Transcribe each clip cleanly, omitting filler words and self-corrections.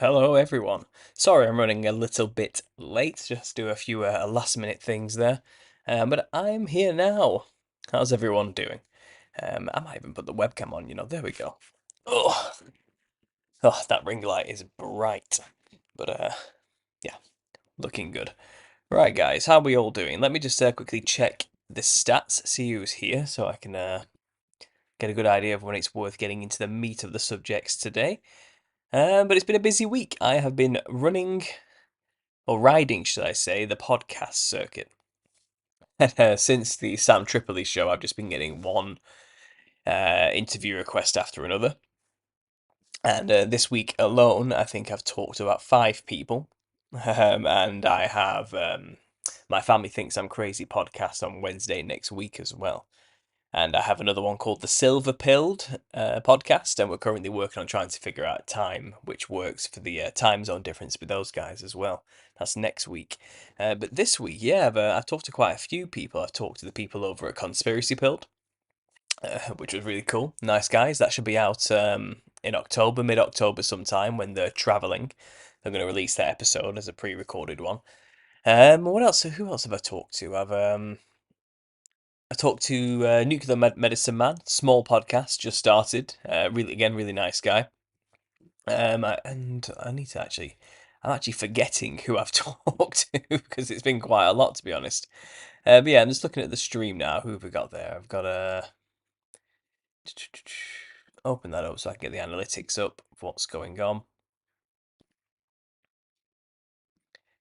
Hello, everyone. Sorry, I'm running a little bit late. Just do a few last minute things there. But I'm here now. How's everyone doing? I might even put the webcam on, There we go. Oh, oh, that ring light is bright. But yeah, looking good. Right, guys, how are we all doing? Let me just quickly check the stats, see who's here, so I can get a good idea of when it's worth getting into the meat of the subjects today. But it's been a busy week. I have been running or riding, should I say, the podcast circuit. Since the Sam Tripoli show, I've just been getting one interview request after another. And this week alone, I think I've talked to about 5 people. And I have My Family Thinks I'm Crazy podcast on Wednesday next week as well. And I have another one called the Silver Pilled podcast, and we're currently working on trying to figure out a time which works for the time zone difference with those guys as well. That's next week. But this week, yeah, I've talked to quite a few people. I've talked to the people over at Conspiracy Pilled, which was really cool. Nice guys. That should be out in October, mid-October sometime when they're traveling. They're going to release that episode as a pre-recorded one. What else? Who else have I talked to? I talked to Nuclear Medicine Man, small podcast, just started. Really nice guy. And I need to I'm actually forgetting who I've talked to because it's been quite a lot, to be honest. But yeah, I'm just looking at the stream now. Who have we got there? I've got open that up so I can get the analytics up of what's going on.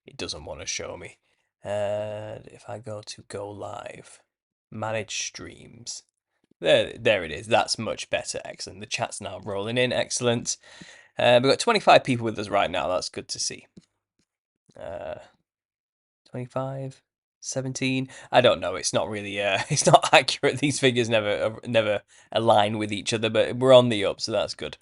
It doesn't want to show me. And if I go to go live, manage streams. There it is. That's much better. Excellent. The chat's now rolling in. Excellent. We've got 25 people with us right now. That's good to see. 25, 17. I don't know. It's not really. It's not accurate. These figures never align with each other, but we're on the up, so that's good.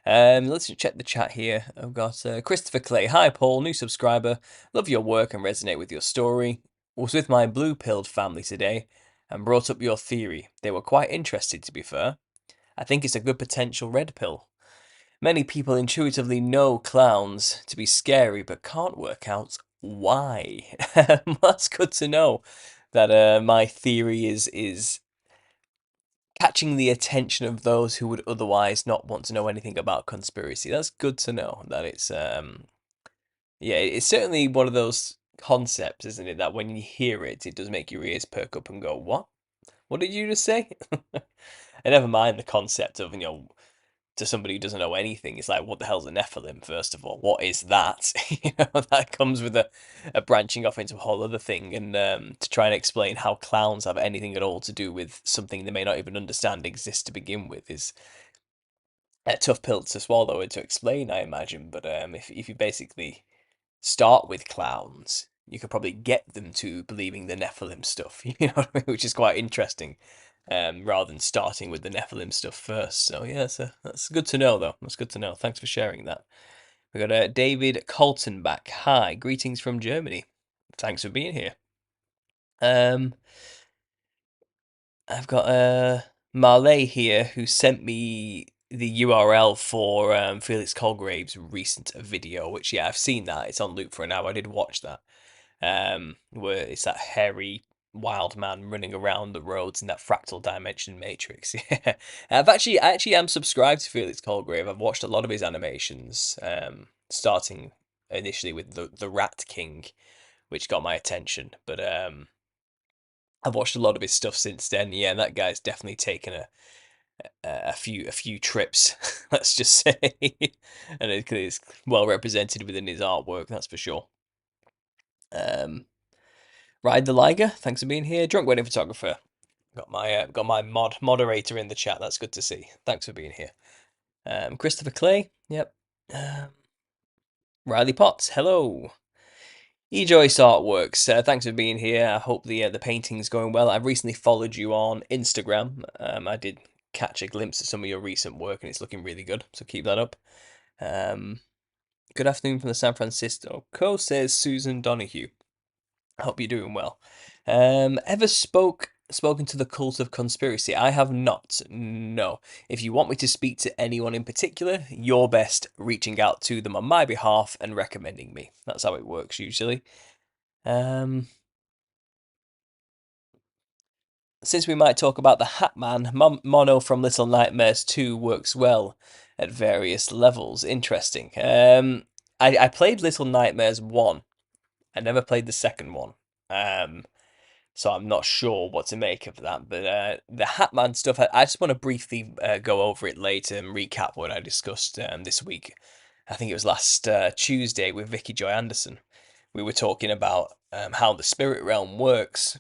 Let's check the chat here. I've got Christopher Clay. Hi, Paul. New subscriber. Love your work and resonate with your story. Was with my blue-pilled family today and brought up your theory. They were quite interested, to be fair. I think it's a good potential red pill. Many people intuitively know clowns to be scary but can't work out why. That's good to know that my theory is catching the attention of those who would otherwise not want to know anything about conspiracy. That's good to know that it's yeah, it's certainly one of those concepts, isn't it, that when you hear it, it does make your ears perk up and go, "What? What did you just say?" And never mind the concept of, to somebody who doesn't know anything, it's like, what the hell's a Nephilim, first of all? What is that? That comes with a branching off into a whole other thing. And to try and explain how clowns have anything at all to do with something they may not even understand exists to begin with is a tough pill to swallow and to explain, I imagine. But if you basically start with clowns, you could probably get them to believing the Nephilim stuff, which is quite interesting, rather than starting with the Nephilim stuff first. So yeah, that's good to know, though. That's good to know. Thanks for sharing that. We got David Colton back. Hi, greetings from Germany. Thanks for being here. I've got Marley here who sent me the URL for Felix Colgrave's recent video, which yeah, I've seen that. It's on loop for an hour. I did watch that. Where it's that hairy wild man running around the roads in that fractal dimension matrix. Yeah, I actually am subscribed to Felix Colgrave. I've watched a lot of his animations, starting initially with the Rat King, which got my attention, but I've watched a lot of his stuff since then. Yeah, that guy's definitely taken a few trips, let's just say, and it's well represented within his artwork. That's for sure. Ride the Liger, thanks for being here. Drunk Wedding Photographer, got my moderator in the chat. That's good to see. Thanks for being here. Christopher Clay, yep. Riley Potts, hello. Joyce Artworks, thanks for being here. I hope the painting's going well. I've recently followed you on Instagram. I did catch a glimpse of some of your recent work, and it's looking really good. So keep that up. Good afternoon from the San Francisco Coast, says Susan Donahue. I hope you're doing well. Ever spoke spoken to the cult of conspiracy? I have not. No. If you want me to speak to anyone in particular, you're best reaching out to them on my behalf and recommending me. That's how it works usually. Um, since we might talk about the Hat Man, Mono from Little Nightmares 2 works well at various levels. Interesting. I played Little Nightmares 1. I never played the second one. Um, so I'm not sure what to make of that. But the Hatman stuff, I just want to briefly go over it later and recap what I discussed this week. I think it was last Tuesday with Vicky Joy Anderson. We were talking about how the spirit realm works.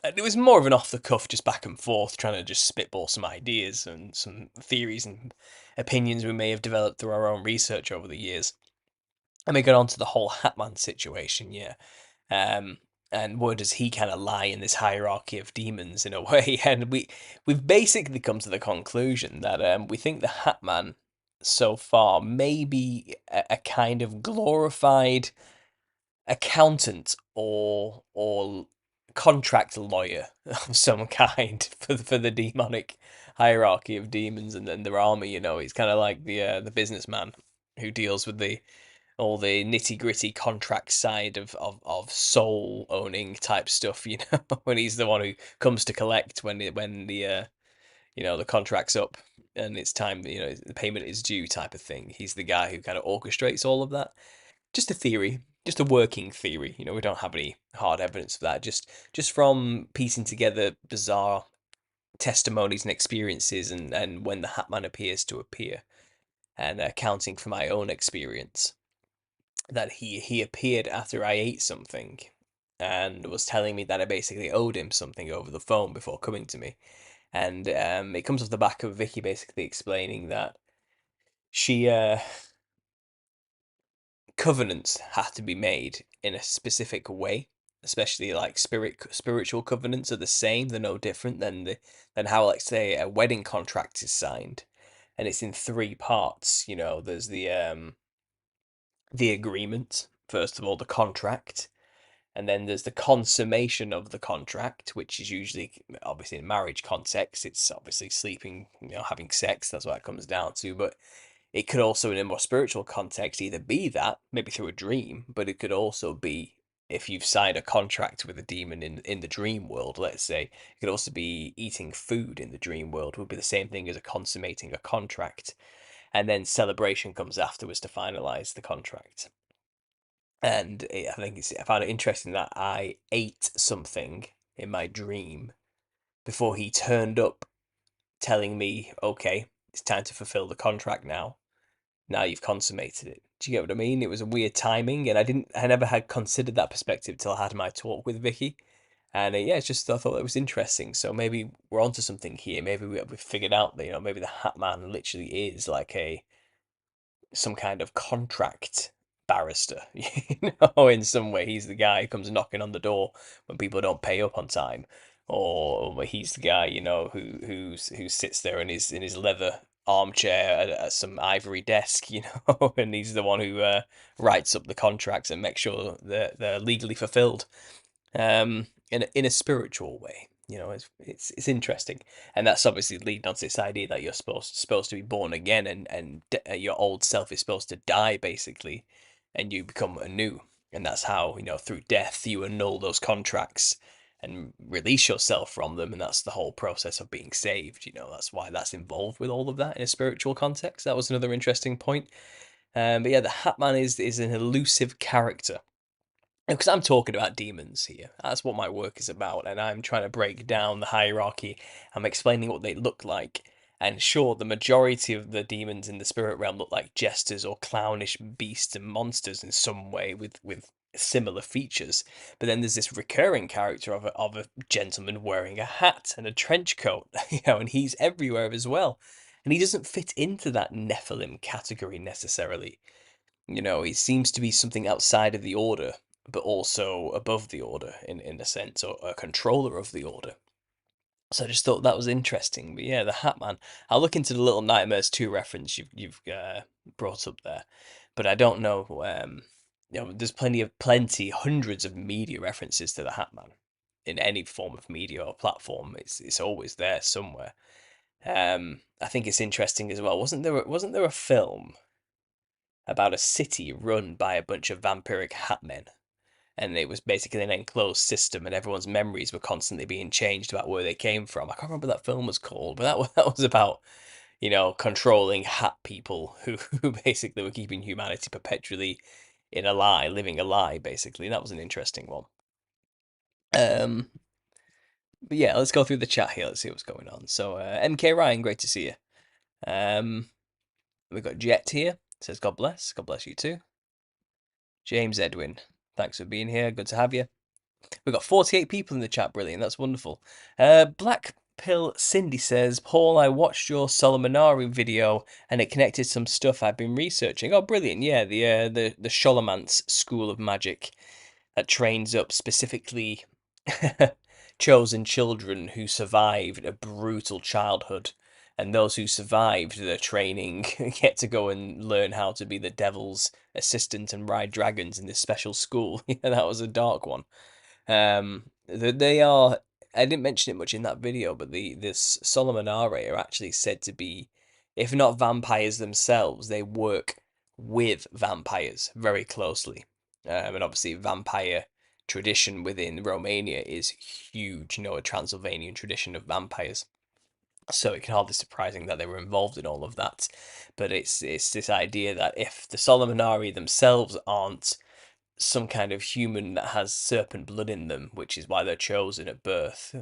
And it was more of an off the cuff, just back and forth, trying to just spitball some ideas and some theories and opinions we may have developed through our own research over the years. And we got on to the whole Hatman situation, yeah. Um, and where does he kind of lie in this hierarchy of demons in a way? And we've basically come to the conclusion that we think the Hat Man so far may be a kind of glorified accountant or contract lawyer of some kind for the demonic hierarchy of demons and then their army. You know, he's kind of like the businessman who deals with the all the nitty gritty contract side of soul owning type stuff, you know, when he's the one who comes to collect when the the contract's up and it's time, the payment is due type of thing. He's the guy who kind of orchestrates all of that. Just a theory, just a working theory. You know, we don't have any hard evidence of that. Just from piecing together bizarre testimonies and experiences, and when the Hatman appears to appear, and accounting for my own experience that he appeared after I ate something and was telling me that I basically owed him something over the phone before coming to me. And it comes off the back of Vicky basically explaining that she covenants have to be made in a specific way, especially like spiritual covenants are the same. They're no different than how, like, say, a wedding contract is signed, and it's in three parts. You know, there's the agreement, first of all, the contract, and then there's the consummation of the contract, which is usually, obviously, in marriage context, it's obviously sleeping, having sex. That's what it comes down to. But it could also, in a more spiritual context, either be that, maybe through a dream, but it could also be if you've signed a contract with a demon in the dream world, let's say. It could also be eating food in the dream world, would be the same thing as a consummating a contract. And then celebration comes afterwards to finalize the contract. And I found it interesting that I ate something in my dream before he turned up telling me, okay, it's time to fulfill the contract now. Now you've consummated it. Do you get what I mean? It was a weird timing, and I never had considered that perspective till I had my talk with Vicky. And yeah, it's just I thought it was interesting. So maybe we're onto something here. Maybe we figured out that maybe the Hat Man literally is like a some kind of contract barrister, in some way. He's the guy who comes knocking on the door when people don't pay up on time, or he's the guy, who sits there in his leather armchair at some ivory desk, and he's the one who writes up the contracts and makes sure that they're legally fulfilled, in a spiritual way. It's interesting, and that's obviously leading on to this idea that you're supposed to be born again, and your old self is supposed to die basically, and you become anew, and that's how through death you annul those contracts and release yourself from them, and that's the whole process of being saved. That's why that's involved with all of that in a spiritual context. That was another interesting point. But yeah, the Hat Man is an elusive character because I'm talking about demons here. That's what my work is about, and I'm trying to break down the hierarchy. I'm explaining what they look like. And sure, the majority of the demons in the spirit realm look like jesters or clownish beasts and monsters in some way with similar features. But then there's this recurring character of a gentleman wearing a hat and a trench coat, and he's everywhere as well. And he doesn't fit into that Nephilim category necessarily. He seems to be something outside of the order, but also above the order in a sense, or a controller of the order. So I just thought that was interesting. But yeah, the Hat Man. I'll look into the Little Nightmares 2 reference you've brought up there, but I don't know. There's plenty, hundreds of media references to the Hat Man in any form of media or platform. It's always there somewhere. I think it's interesting as well. Wasn't there a film about a city run by a bunch of vampiric hat men? And it was basically an enclosed system, and everyone's memories were constantly being changed about where they came from. I can't remember what that film was called, but that was about controlling hat people who basically were keeping humanity perpetually in a lie, living a lie. Basically, that was an interesting one. Um, but yeah, let's go through the chat here. Let's see what's going on. So, MK Ryan, great to see you. We've got Jet here. Says God bless. God bless you too. James Edwin, thanks for being here. Good to have you. We've got 48 people in the chat. Brilliant. That's wonderful. Black Pill Cindy says, Paul, I watched your Solomonari video and it connected some stuff I've been researching. Oh, brilliant. Yeah, the Sholomance School of Magic that trains up specifically chosen children who survived a brutal childhood. And those who survived the training get to go and learn how to be the devil's assistant and ride dragons in this special school. Yeah, that was a dark one. They are. I didn't mention it much in that video, but this Solomonare are actually said to be, if not vampires themselves, they work with vampires very closely. And obviously, vampire tradition within Romania is huge. A Transylvanian tradition of vampires. So it can hardly surprising that they were involved in all of that. But it's this idea that if the Solomonari themselves aren't some kind of human that has serpent blood in them, which is why they're chosen at birth,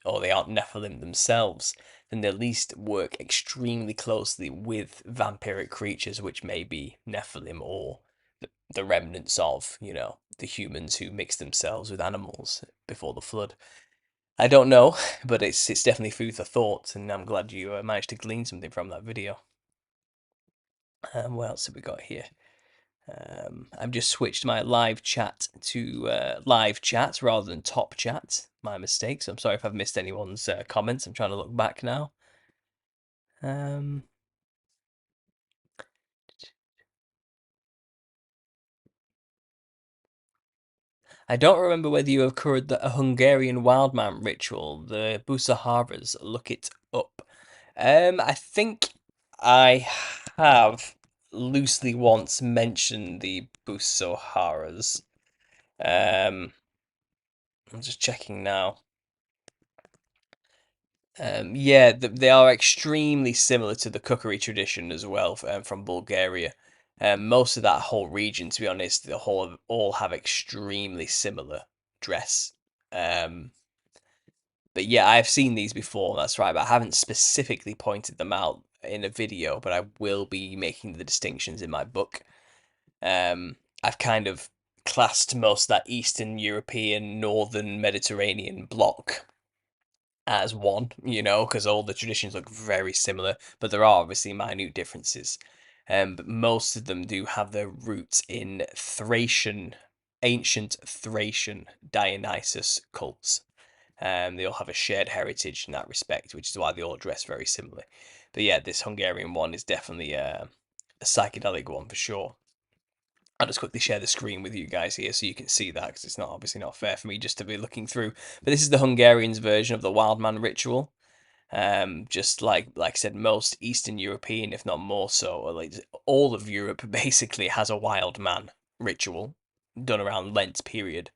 or they aren't Nephilim themselves, then they at least work extremely closely with vampiric creatures, which may be Nephilim or the remnants of, the humans who mix themselves with animals before the flood. I don't know, but it's definitely food for thought, and I'm glad you managed to glean something from that video. What else have we got here? I've just switched my live chat to live chat rather than top chat. My mistake. So I'm sorry if I've missed anyone's comments. I'm trying to look back now. I don't remember whether you have covered a Hungarian wildman ritual, the Busaharas. Look it up. I think I have loosely once mentioned the Busaharas. I'm just checking now. Yeah, they are extremely similar to the cookery tradition as well from Bulgaria. Most of that whole region, to be honest, the whole all have extremely similar dress. Um, but yeah, I've seen these before. That's right, but I haven't specifically pointed them out in a video. But I will be making the distinctions in my book. I've kind of classed most of that Eastern European, Northern Mediterranean block as one, because all the traditions look very similar, but there are obviously minute differences. But most of them do have their roots in ancient Thracian Dionysus cults. They all have a shared heritage in that respect, which is why they all dress very similarly. But yeah, this Hungarian one is definitely a psychedelic one for sure. I'll just quickly share the screen with you guys here so you can see that, because it's not obviously not fair for me just to be looking through. But this is the Hungarians' version of the Wildman ritual. Just like I said, most Eastern European, if not more so, or like all of Europe basically has a wild man ritual done around Lent period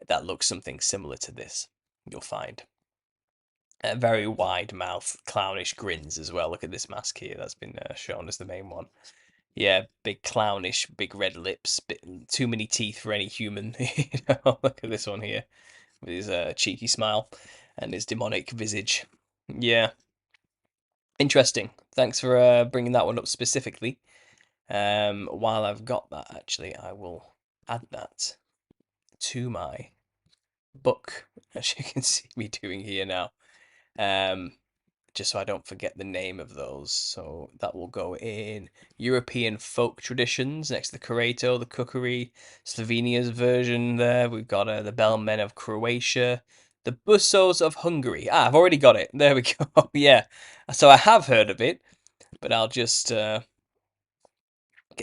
that looks something similar to this. You'll find a very wide mouth, clownish grins as well. Look at this mask here that's been shown as the main one. Yeah, big clownish, big red lips, too many teeth for any human. Look at this one here with his cheeky smile and his demonic visage. Yeah, interesting. Thanks for bringing that one up specifically. While I've got that, actually, I will add that to my book, as you can see me doing here now. Just so I don't forget the name of those. So that will go in European folk traditions next to the Kureto, the cookery, Slovenia's version there. We've got the Bellmen of Croatia, the Bussos of Hungary. Ah, I've already got it. There we go. Yeah. So I have heard of it, but I'll just get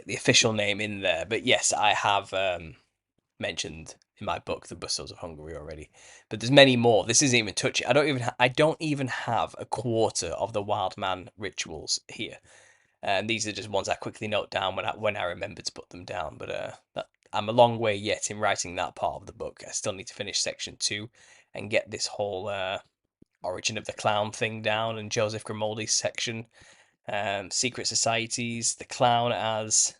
the official name in there. But yes, I have mentioned in my book, The Bustles of Hungary already, but there's many more. This isn't even touching. I don't even have a quarter of the Wild Man rituals here. And these are just ones I quickly note down when I remember to put them down. But I'm a long way yet in writing that part of the book. I still need to finish section 2 and get this whole origin of the clown thing down, and Joseph Grimaldi's section, secret societies, the clown as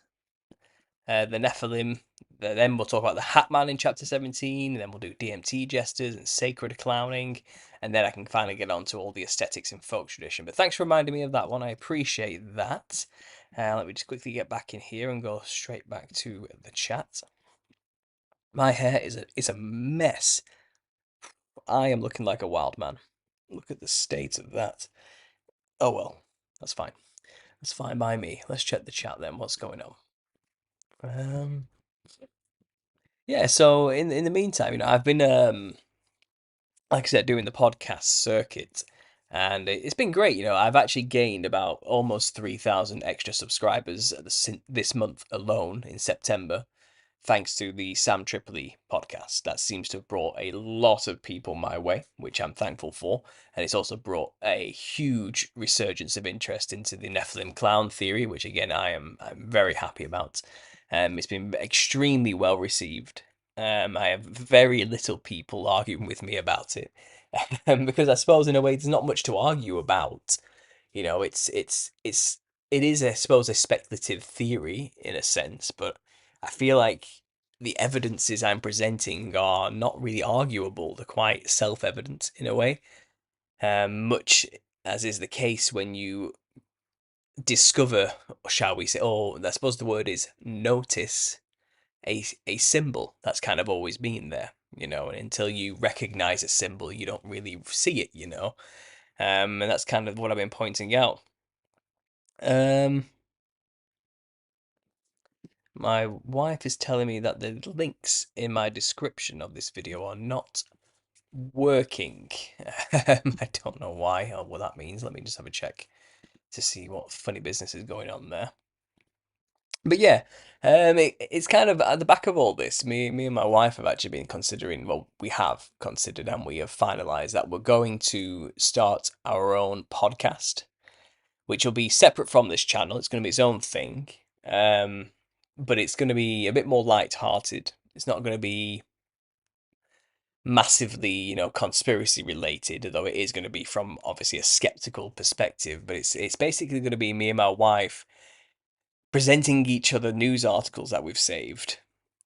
the Nephilim. Then we'll talk about the Hat Man in chapter 17, and then we'll do DMT jesters and sacred clowning, and then I can finally get on to all the aesthetics in folk tradition. But thanks for reminding me of that one. I appreciate that. Let me just quickly get back in here and go straight back to the chat. My hair is a mess. I am looking like a wild man. Look at the state of that. Oh well, that's fine. That's fine by me. Let's check the chat then. What's going on? Yeah. So in the meantime, I've been like I said, doing the podcast circuit, and it's been great. I've actually gained about almost 3,000 extra subscribers this month alone in September, thanks to the Sam Tripoli podcast. That seems to have brought a lot of people my way, which I'm thankful for. And it's also brought a huge resurgence of interest into the Nephilim clown theory, which again I'm very happy about. It's been extremely well received. I have very little people arguing with me about it, because I suppose in a way there's not much to argue about. It is, I suppose, a speculative theory in a sense, but I feel like the evidences I'm presenting are not really arguable. They're quite self-evident in a way, much as is the case when you discover, shall we say, or I suppose the word is notice a symbol that's kind of always been there. And until you recognize a symbol, you don't really see it. And that's kind of what I've been pointing out. My wife is telling me that the links in my description of this video are not working. I don't know why or what that means. Let me just have a check to see what funny business is going on there. But yeah, it's kind of at the back of all this. Me and my wife have actually been considering. Well, we have considered and we have finalised that we're going to start our own podcast, which will be separate from this channel. It's going to be its own thing, but it's going to be a bit more light-hearted. It's not going to be massively, conspiracy related, though it is going to be from obviously a skeptical perspective. But it's basically going to be me and my wife presenting each other news articles that we've saved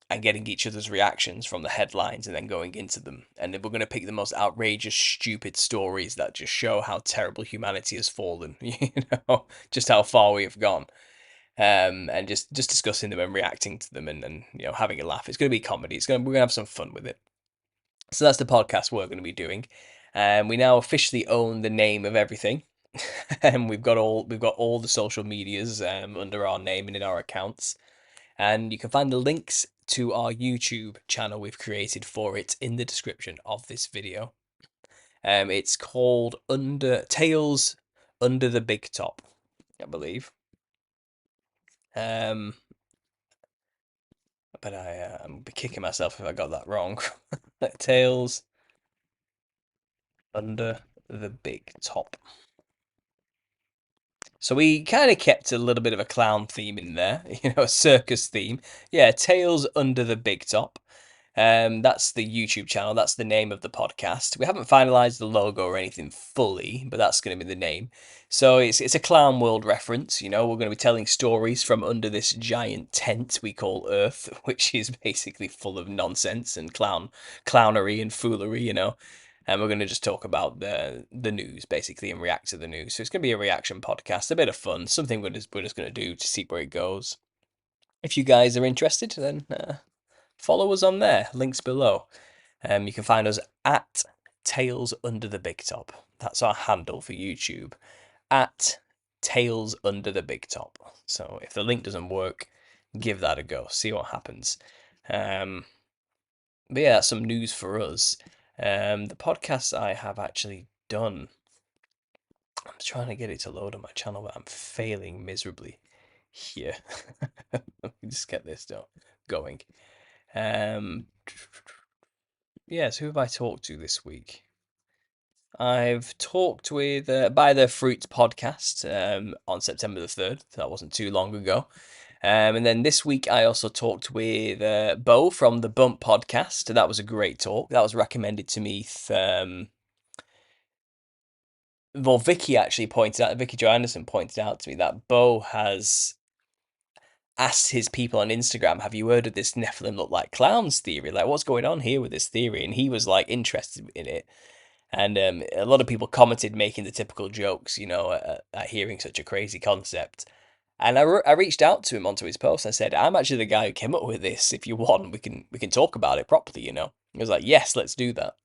and getting each other's reactions from the headlines and then going into them. And then we're going to pick the most outrageous, stupid stories that just show how terrible humanity has fallen, just how far we have gone. And just discussing them and reacting to them and having a laugh. It's going to be comedy. We're going to have some fun with it. So that's the podcast we're going to be doing. We now officially own the name of everything. And we've got all the social medias under our name and in our accounts. And you can find the links to our YouTube channel we've created for it in the description of this video. It's called Tales Under the Big Top, I believe. But I'm kicking myself if I got that wrong. Tales Under the Big Top. So we kind of kept a little bit of a clown theme in there, a circus theme. Yeah, Tales Under the Big Top. That's the YouTube channel. That's the name of the podcast. We haven't finalized the logo or anything fully, but that's going to be the name. So it's a clown world reference. We're going to be telling stories from under this giant tent we call Earth, which is basically full of nonsense and clownery and foolery. And we're going to just talk about the news basically and react to the news. So it's going to be a reaction podcast, a bit of fun, something we're just going to do to see where it goes. If you guys are interested, then follow us on there. Links below. You can find us at Tales Under the Big Top. That's our handle for YouTube. At Tales Under the Big Top. So if the link doesn't work, give that a go. See what happens. But yeah, that's some news for us. The podcasts I have actually done. I'm trying to get it to load on my channel, but I'm failing miserably here. Let me just get this going. Yes, who have I talked to this week? I've talked with By the Fruit podcast on September the 3rd. That wasn't too long ago. And then this week I also talked with Bo from the Bump podcast. That was a great talk. That was recommended to me. Well, Vicky actually pointed out, Vicky Jo Anderson pointed out to me that Bo has asked his people on Instagram, have you heard of this Nephilim look like clowns theory? Like, what's going on here with this theory? And he was like interested in it. And a lot of people commented making the typical jokes, at hearing such a crazy concept. And I reached out to him onto his post. I said, I'm actually the guy who came up with this. If you want, we can talk about it properly. He was like, yes, let's do that.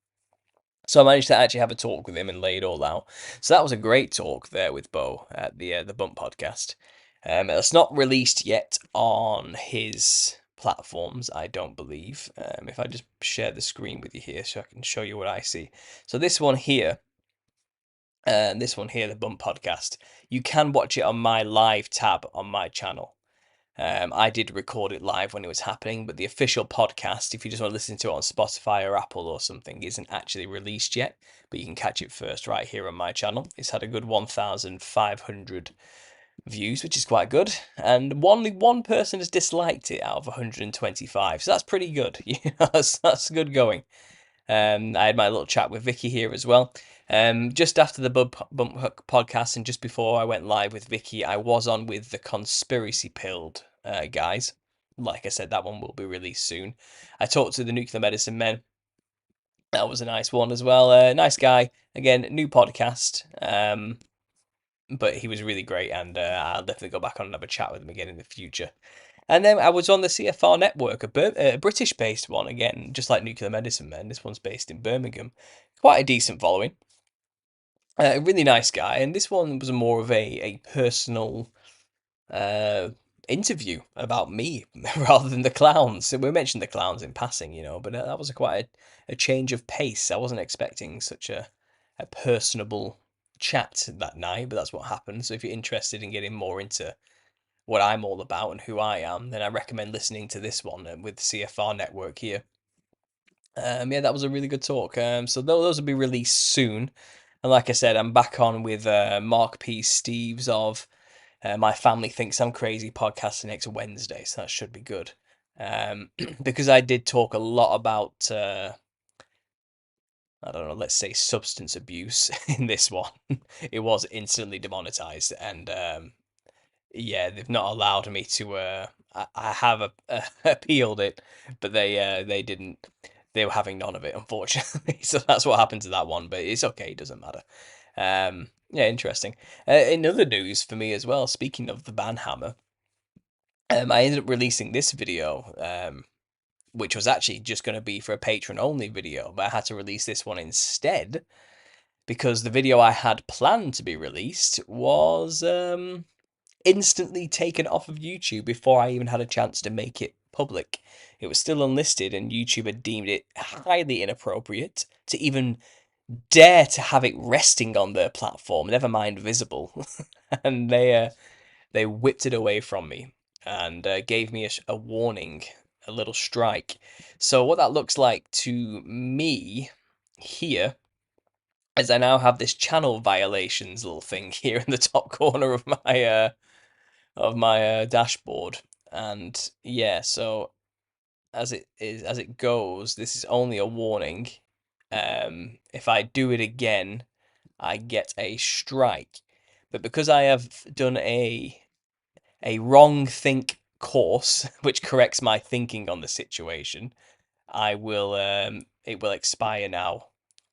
So I managed to actually have a talk with him and lay it all out. So that was a great talk there with Bo at the Bump podcast. It's not released yet on his platforms, I don't believe. If I just share the screen with you here, so I can show you what I see. So this one here, the Bump podcast, you can watch it on my live tab on my channel. I did record it live when it was happening, but the official podcast, if you just want to listen to it on Spotify or Apple or something, isn't actually released yet, but you can catch it first right here on my channel. It's had a good 1,500 views, which is quite good, and only one person has disliked it out of 125, so that's pretty good. That's good going. I had my little chat with Vicky here as well. Just after the Bump podcast and just before I went live with Vicky, I was on with the Conspiracy Pilled guys. Like I said, that one will be released soon. I talked to the Nuclear Medicine Men. That was a nice one as well. Nice guy. Again, new podcast. But he was really great, and I'll definitely go back on and have a chat with him again in the future. And then I was on the CFR network, a British-based one again, just like Nuclear Medicine Men. This one's based in Birmingham. Quite a decent following. A really nice guy, and this one was more of a personal uh, interview about me rather than the clowns. So we mentioned the clowns in passing, but that was quite a change of pace. I wasn't expecting such a personable chat that night, but that's what happened. So if you're interested in getting more into what I'm all about and who I am, then I recommend listening to this one with the CFR network here. Yeah, that was a really good talk. So those will be released soon. And like I said, I'm back on with Mark P. Steves of My Family Thinks I'm Crazy podcast next Wednesday, so that should be good. Because I did talk a lot about, I don't know, let's say substance abuse in this one. It was instantly demonetized, and yeah, they've not allowed me to. I have appealed it, but they didn't. They were having none of it, unfortunately. So that's what happened to that one. But it's okay; it doesn't matter. Yeah, interesting. In other news for me as well. Speaking of the Banhammer, I ended up releasing this video, which was actually just going to be for a patron only video, but I had to release this one instead because the video I had planned to be released was instantly taken off of YouTube before I even had a chance to make it public. It was still unlisted, and YouTube had deemed it highly inappropriate to even dare to have it resting on their platform, never mind visible. And they whipped it away from me and gave me a warning, a little strike. So what that looks like to me here is I now have this channel violations little thing here in the top corner of my dashboard. And yeah, so as it goes, this is only a warning. If I do it again, I get a strike. But because I have done a wrong think course, which corrects my thinking on the situation, I will it will expire now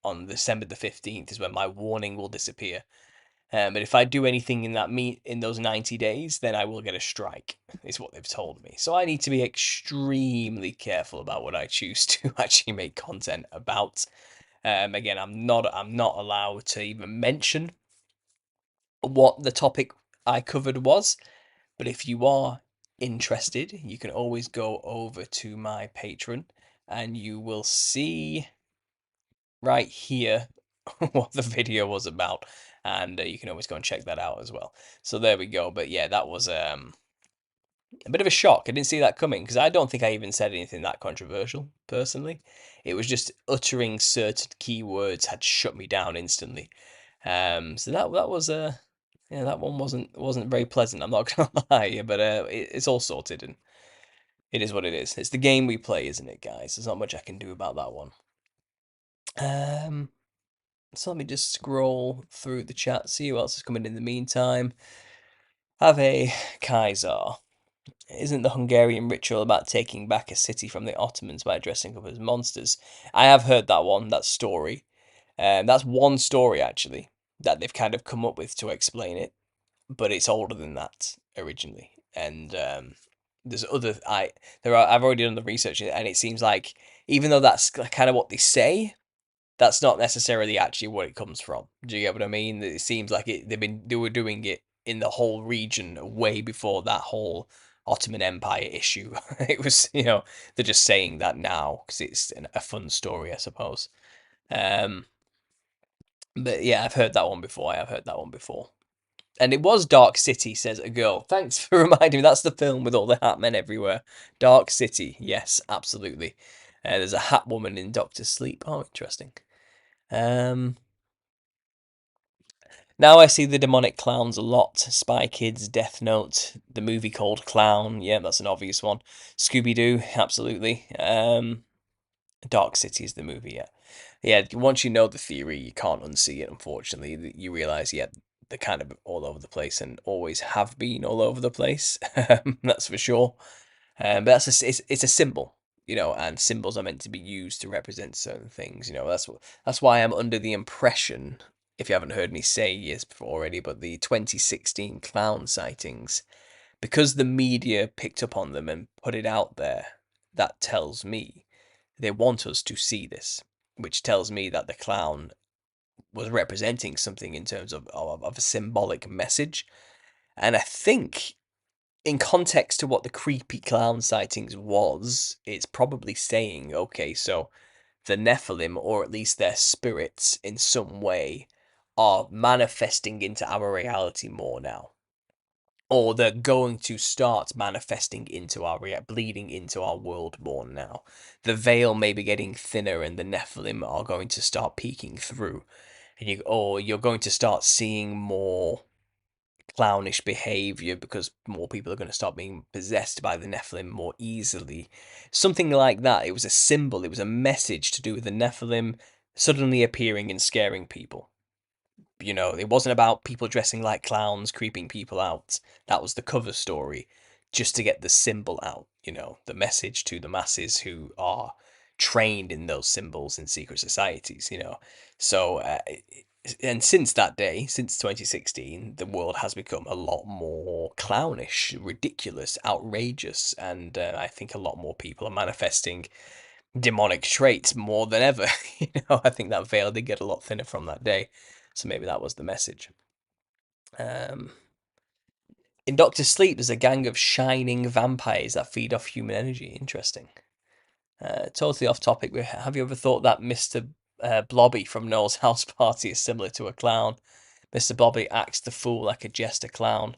on December the 15th is when my warning will disappear. But if I do anything in those 90 days, then I will get a strike, is what they've told me. So I need to be extremely careful about what I choose to actually make content about. Again, I'm not allowed to even mention what the topic I covered was. But if you are interested, you can always go over to my Patreon and you will see right here what the video was about, and you can always go and check that out as well. So there we go. But yeah, that was A bit of a shock. I didn't see that coming because I don't think I even said anything that controversial personally. It was just uttering certain keywords had shut me down instantly. So that was yeah, that one wasn't very pleasant. I'm not gonna lie, but it's all sorted and it is what it is. It's the game we play, isn't it, guys? There's not much I can do about that one. Um, so let me just scroll through the chat, see who else is coming in the meantime. Have a Kaiser. Isn't the Hungarian ritual about taking back a city from the Ottomans by dressing up as monsters? I have heard that one, that story. That's one story actually that they've kind of come up with to explain it, but it's older than that originally. And there's other I've already done the research and it seems like even though that's kind of what they say, that's not necessarily actually what it comes from. Do you get what I mean? It seems like they were doing it in the whole region way before that whole Ottoman Empire issue. It was, they're just saying that now because it's a fun story, I suppose. Um, but yeah, I've heard that one before. I have heard that one before. And it was Dark City, says a girl. Thanks for reminding me. That's the film with all the hat men everywhere. Dark City. Yes, absolutely. There's a hat woman in Doctor Sleep. Oh, interesting. Um, Now I see the demonic clowns a lot. Spy Kids, Death Note, the movie called Clown. Yeah, that's an obvious one. Scooby Doo, absolutely. Dark City is the movie. Yeah, yeah. Once you know the theory, you can't unsee it. Unfortunately, you realize, yeah, they're kind of all over the place and always have been all over the place. That's for sure. But it's a symbol, and symbols are meant to be used to represent certain things. That's why I'm under the impression, if you haven't heard me say years before already, but the 2016 clown sightings, because the media picked up on them and put it out there, that tells me they want us to see this, which tells me that the clown was representing something in terms of a symbolic message. And I think in context to what the creepy clown sightings was, it's probably saying, okay, so the Nephilim, or at least their spirits in some way, are manifesting into our reality more now. Or they're going to start manifesting into bleeding into our world more now. The veil may be getting thinner and the Nephilim are going to start peeking through. Or you're going to start seeing more clownish behavior because more people are going to start being possessed by the Nephilim more easily. Something like that. It was a symbol, it was a message to do with the Nephilim suddenly appearing and scaring people. It wasn't about people dressing like clowns, creeping people out. That was the cover story, just to get the symbol out, the message to the masses who are trained in those symbols in secret societies. So, and since that day, since 2016, the world has become a lot more clownish, ridiculous, outrageous, and I think a lot more people are manifesting demonic traits more than ever. I think that veil did get a lot thinner from that day. So maybe that was the message. Um, in Doctor Sleep, there's a gang of shining vampires that feed off human energy. Interesting. Totally off topic. Have you ever thought that Mr. Blobby from Noel's house party is similar to a clown? Mr. Blobby acts the fool like a jester clown.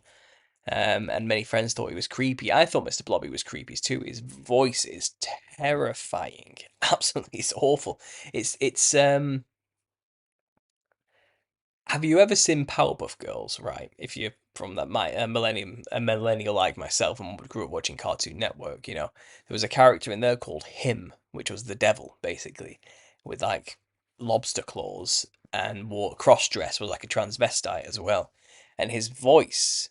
And many friends thought he was creepy. I thought Mr. Blobby was creepy too. His voice is terrifying. Absolutely, it's awful. It's. Have you ever seen Powerpuff Girls? Right, if you're from that a millennial like myself, and grew up watching Cartoon Network, there was a character in there called Him, which was the devil, basically, with like lobster claws and wore cross dress, was like a transvestite as well, and Him's voice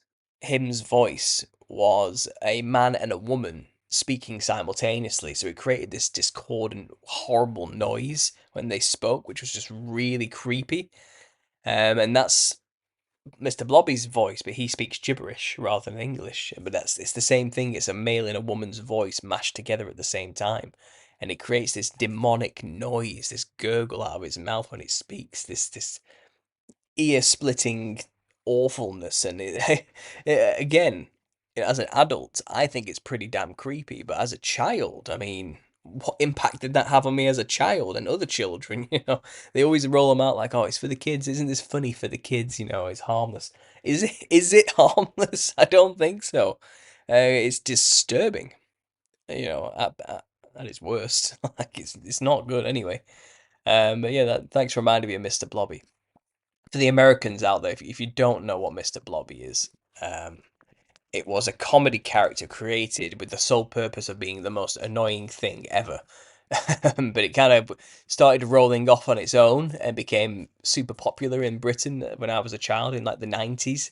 was a man and a woman speaking simultaneously, so it created this discordant, horrible noise when they spoke, which was just really creepy. And that's Mr. Blobby's voice, but he speaks gibberish rather than English. But it's the same thing. It's a male and a woman's voice mashed together at the same time, and it creates this demonic noise, this gurgle out of his mouth when it speaks. This ear-splitting awfulness, and again, as an adult, I think it's pretty damn creepy. But as a child, I mean, what impact did that have on me as a child and other children? They always roll them out like, "Oh, it's for the kids. Isn't this funny for the kids? It's harmless. Is it? Is it harmless? I don't think so. It's disturbing, at its worst. Like it's not good anyway. But yeah, thanks for reminding me of Mr. Blobby. For the Americans out there, if you don't know what Mr. Blobby is, um, it was a comedy character created with the sole purpose of being the most annoying thing ever. But it kind of started rolling off on its own and became super popular in Britain when I was a child in like the 90s.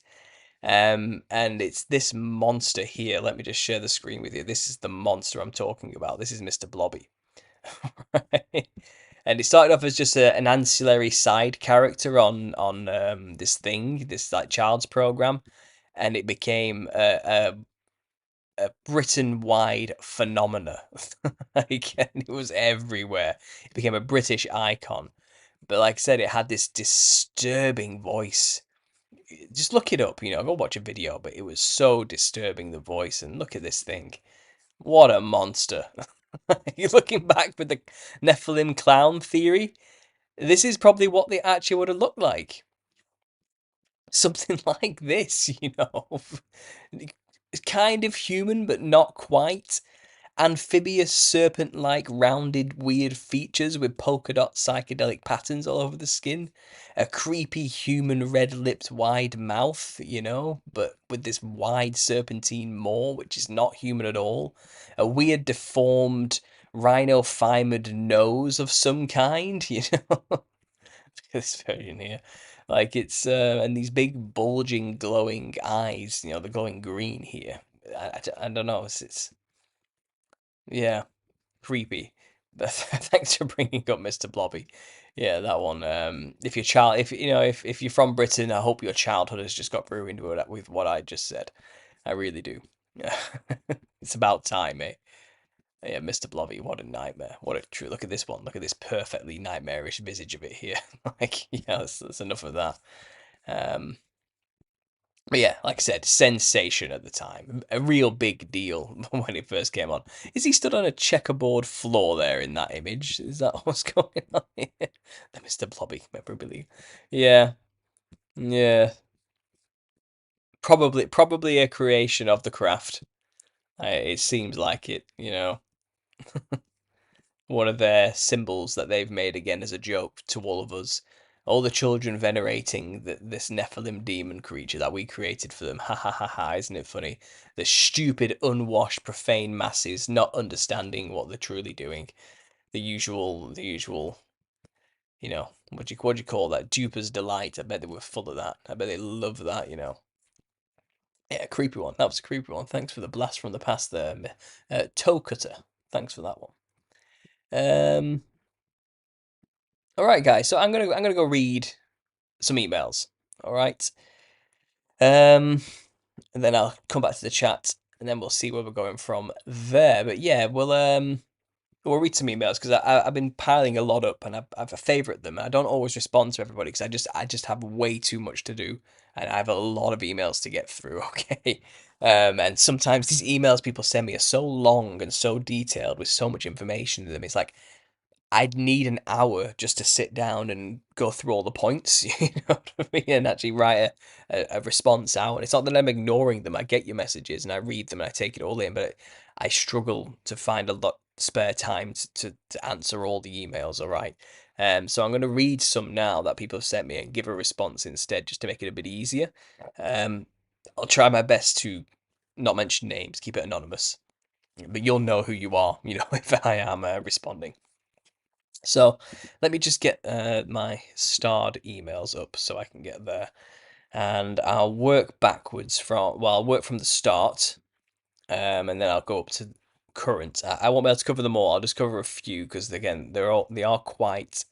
And it's this monster here. Let me just share the screen with you. This is the monster I'm talking about. This is Mr. Blobby. Right? And it started off as just an ancillary side character on this like child's program, and it became a Britain-wide phenomena. Like, and it was everywhere. It became a British icon. But like I said, it had this disturbing voice. Just look it up, go watch a video. But it was so disturbing, the voice. And look at this thing. What a monster. You're looking back with the Nephilim clown theory. This is probably what they actually would have looked like. Something like this, Kind of human, but not quite. Amphibious serpent-like rounded weird features with polka dot psychedelic patterns all over the skin. A creepy human red-lipped wide mouth, but with this wide serpentine maw, which is not human at all. A weird deformed rhino-thymoid nose of some kind, this version here. Like it's and these big bulging glowing eyes, the glowing green here. I don't know, it's yeah, creepy. But thanks for bringing up Mr. Blobby. Yeah, that one. If your child, if you're from Britain, I hope your childhood has just got ruined with what I just said. I really do. Yeah, it's about time, eh? Yeah, Mr. Blobby, what a nightmare. What a true look at this one. Look at this perfectly nightmarish visage of it here. Like, yeah, that's enough of that. Um, but yeah, like I said, sensation at the time. A real big deal when it first came on. Is he stood on a checkerboard floor there in that image? Is that what's going on here? The Mr. Blobby memorabilia. Yeah, yeah. Probably a creation of the craft. It seems like it. One of their symbols that they've made again as a joke to all of us. All the children venerating this Nephilim demon creature that we created for them. Ha ha ha ha, isn't it funny? The stupid, unwashed, profane masses not understanding what they're truly doing. The usual, what do you call that? Duper's delight. I bet they were full of that. I bet they love that. Yeah, creepy one. That was a creepy one. Thanks for the blast from the past there, Toe Cutter. Thanks for that one. All right, guys. So I'm gonna go read some emails. All right. And then I'll come back to the chat, and then we'll see where we're going from there. But yeah, we'll read some emails because I've been piling a lot up, and I've favorite them. I don't always respond to everybody because I just have way too much to do, and I have a lot of emails to get through. Okay. And sometimes these emails people send me are so long and so detailed with so much information in them. It's like I'd need an hour just to sit down and go through all the points, you know what I mean, and actually write a response out. And it's not that I'm ignoring them. I get your messages and I read them and I take it all in, but I struggle to find a lot spare time to answer all the emails. All right. So I'm going to read some now that people have sent me and give a response instead, just to make it a bit easier. Um, I'll try my best to not mention names, keep it anonymous, but you'll know who you are, if I am responding. So let me just get my starred emails up so I can get there. And I'll work backwards I'll work from the start, and then I'll go up to current. I won't be able to cover them all. I'll just cover a few because again, they are quite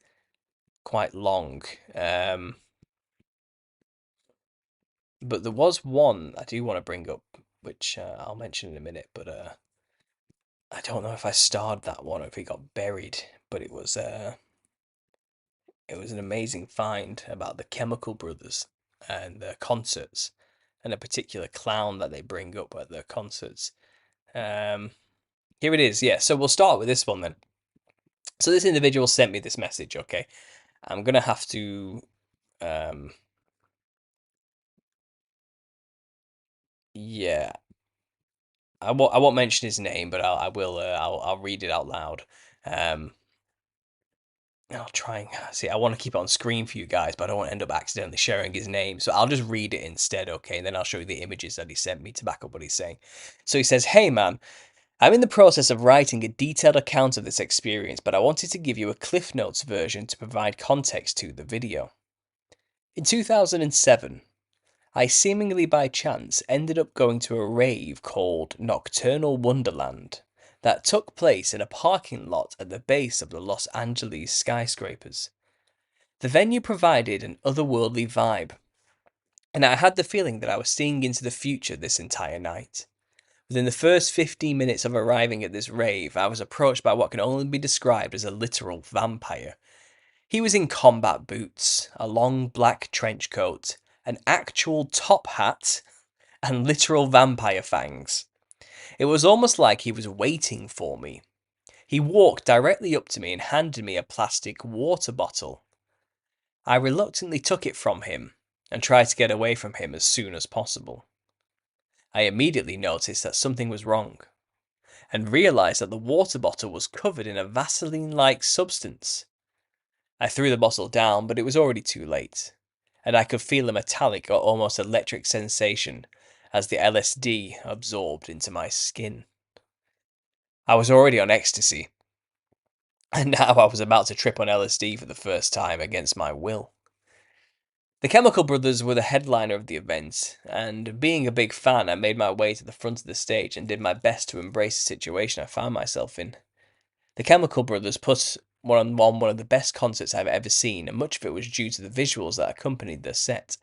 long. But there was one I do want to bring up, which I'll mention in a minute. But I don't know if I starred that one or if it got buried. But it was an amazing find about the Chemical Brothers and their concerts, and a particular clown that they bring up at their concerts. Here it is. Yeah, so we'll start with this one then. So this individual sent me this message. Okay, I'm gonna have to. Yeah, I won't mention his name, but I will. I'll read it out loud. Um, I'll try and see. I want to keep it on screen for you guys, but I don't want to end up accidentally sharing his name. So I'll just read it instead, okay? And then I'll show you the images that he sent me to back up what he's saying. So he says, "Hey man, I'm in the process of writing a detailed account of this experience, but I wanted to give you a Cliff Notes version to provide context to the video. In 2007, I seemingly by chance ended up going to a rave called Nocturnal Wonderland that took place in a parking lot at the base of the Los Angeles skyscrapers. The venue provided an otherworldly vibe, and I had the feeling that I was seeing into the future this entire night. Within the first 15 minutes of arriving at this rave, I was approached by what can only be described as a literal vampire. He was in combat boots, a long black trench coat, an actual top hat, and literal vampire fangs. It was almost like he was waiting for me. He walked directly up to me and handed me a plastic water bottle. I reluctantly took it from him and tried to get away from him as soon as possible. I immediately noticed that something was wrong and realized that the water bottle was covered in a Vaseline-like substance. I threw the bottle down, but it was already too late, and I could feel a metallic or almost electric sensation as the LSD absorbed into my skin. I was already on ecstasy, and now I was about to trip on LSD for the first time against my will. The Chemical Brothers were the headliner of the event, and being a big fan, I made my way to the front of the stage and did my best to embrace the situation I found myself in. The Chemical Brothers put on one of the best concerts I've ever seen, and much of it was due to the visuals that accompanied their set.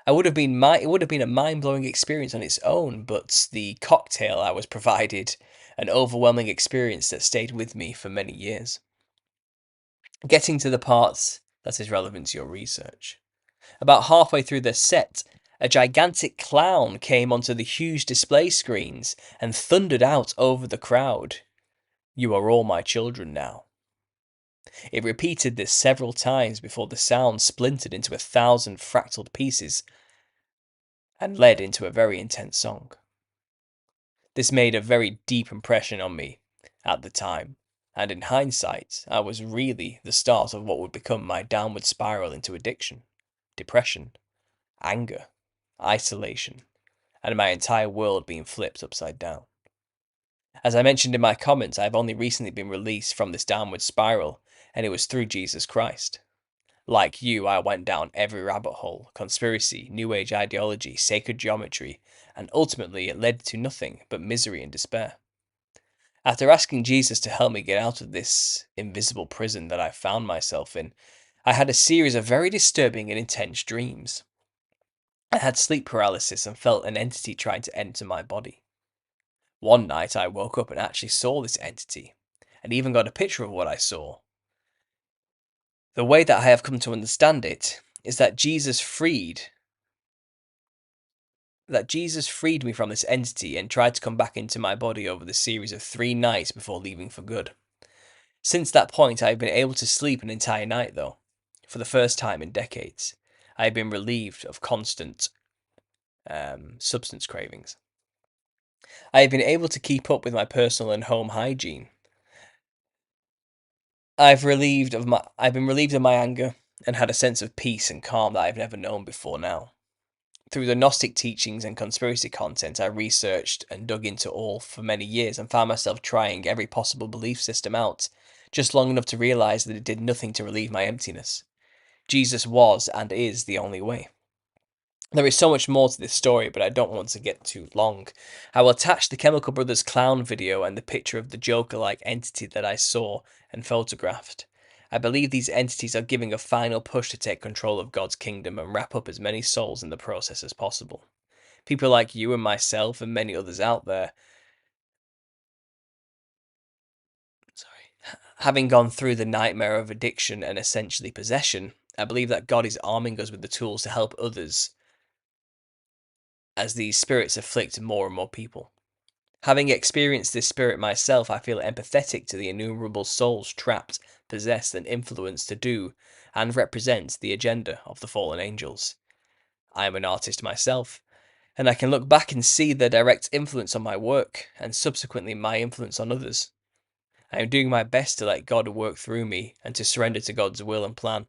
It would have been a mind-blowing experience on its own, but the cocktail I was provided an overwhelming experience that stayed with me for many years. Getting to the parts that is relevant to your research. About halfway through the set, a gigantic clown came onto the huge display screens and thundered out over the crowd. "You are all my children now." It repeated this several times before the sound splintered into 1,000 fractaled pieces and led into a very intense song. This made a very deep impression on me at the time, and in hindsight, I was really the start of what would become my downward spiral into addiction, depression, anger, isolation, and my entire world being flipped upside down. As I mentioned in my comments, I have only recently been released from this downward spiral, and it was through Jesus Christ. Like you, I went down every rabbit hole: conspiracy, New Age ideology, sacred geometry, and ultimately it led to nothing but misery and despair. After asking Jesus to help me get out of this invisible prison that I found myself in, I had a series of very disturbing and intense dreams. I had sleep paralysis and felt an entity trying to enter my body. One night I woke up and actually saw this entity, and even got a picture of what I saw. The way that I have come to understand it is that Jesus freed me from this entity and tried to come back into my body over the series of 3 nights before leaving for good. Since that point, I have been able to sleep an entire night, though. For the first time in decades, I have been relieved of constant substance cravings. I have been able to keep up with my personal and home hygiene. I've been relieved of my anger and had a sense of peace and calm that I've never known before now. Through the Gnostic teachings and conspiracy content, I researched and dug into all for many years and found myself trying every possible belief system out, just long enough to realize that it did nothing to relieve my emptiness. Jesus was and is the only way. There is so much more to this story, but I don't want to get too long. I will attach the Chemical Brothers clown video and the picture of the Joker-like entity that I saw and photographed. I believe these entities are giving a final push to take control of God's kingdom and wrap up as many souls in the process as possible. People like you and myself and many others out there, having gone through the nightmare of addiction and essentially possession, I believe that God is arming us with the tools to help others as these spirits afflict more and more people. Having experienced this spirit myself, I feel empathetic to the innumerable souls trapped, possessed, and influenced to do and represent the agenda of the fallen angels. I am an artist myself, and I can look back and see their direct influence on my work and subsequently my influence on others. I am doing my best to let God work through me and to surrender to God's will and plan.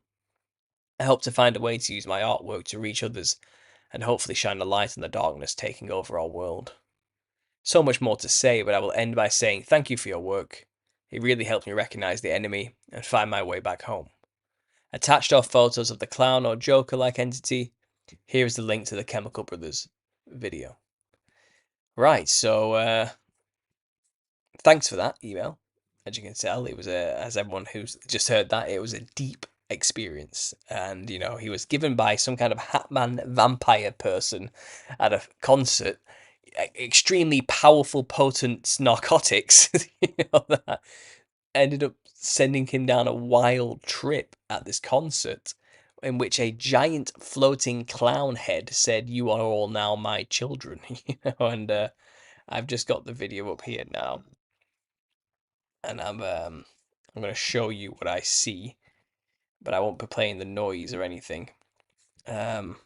I hope to find a way to use my artwork to reach others and hopefully shine a light on the darkness taking over our world. So much more to say, but I will end by saying thank you for your work. It really helped me recognize the enemy and find my way back home. Attached are photos of the clown or Joker like entity. Here is the link to the Chemical Brothers video. Right, so thanks for that email. As you can tell, it was as everyone who's just heard that, it was a deep experience. And, you know, he was given by some kind of Hatman vampire person at a concert extremely powerful, potent narcotics, you know, that ended up sending him down a wild trip at this concert in which a giant floating clown head said, "You are all now my children," you know, and I've just got the video up here now, and I'm going to show you what I see, but I won't be playing the noise or anything. Um,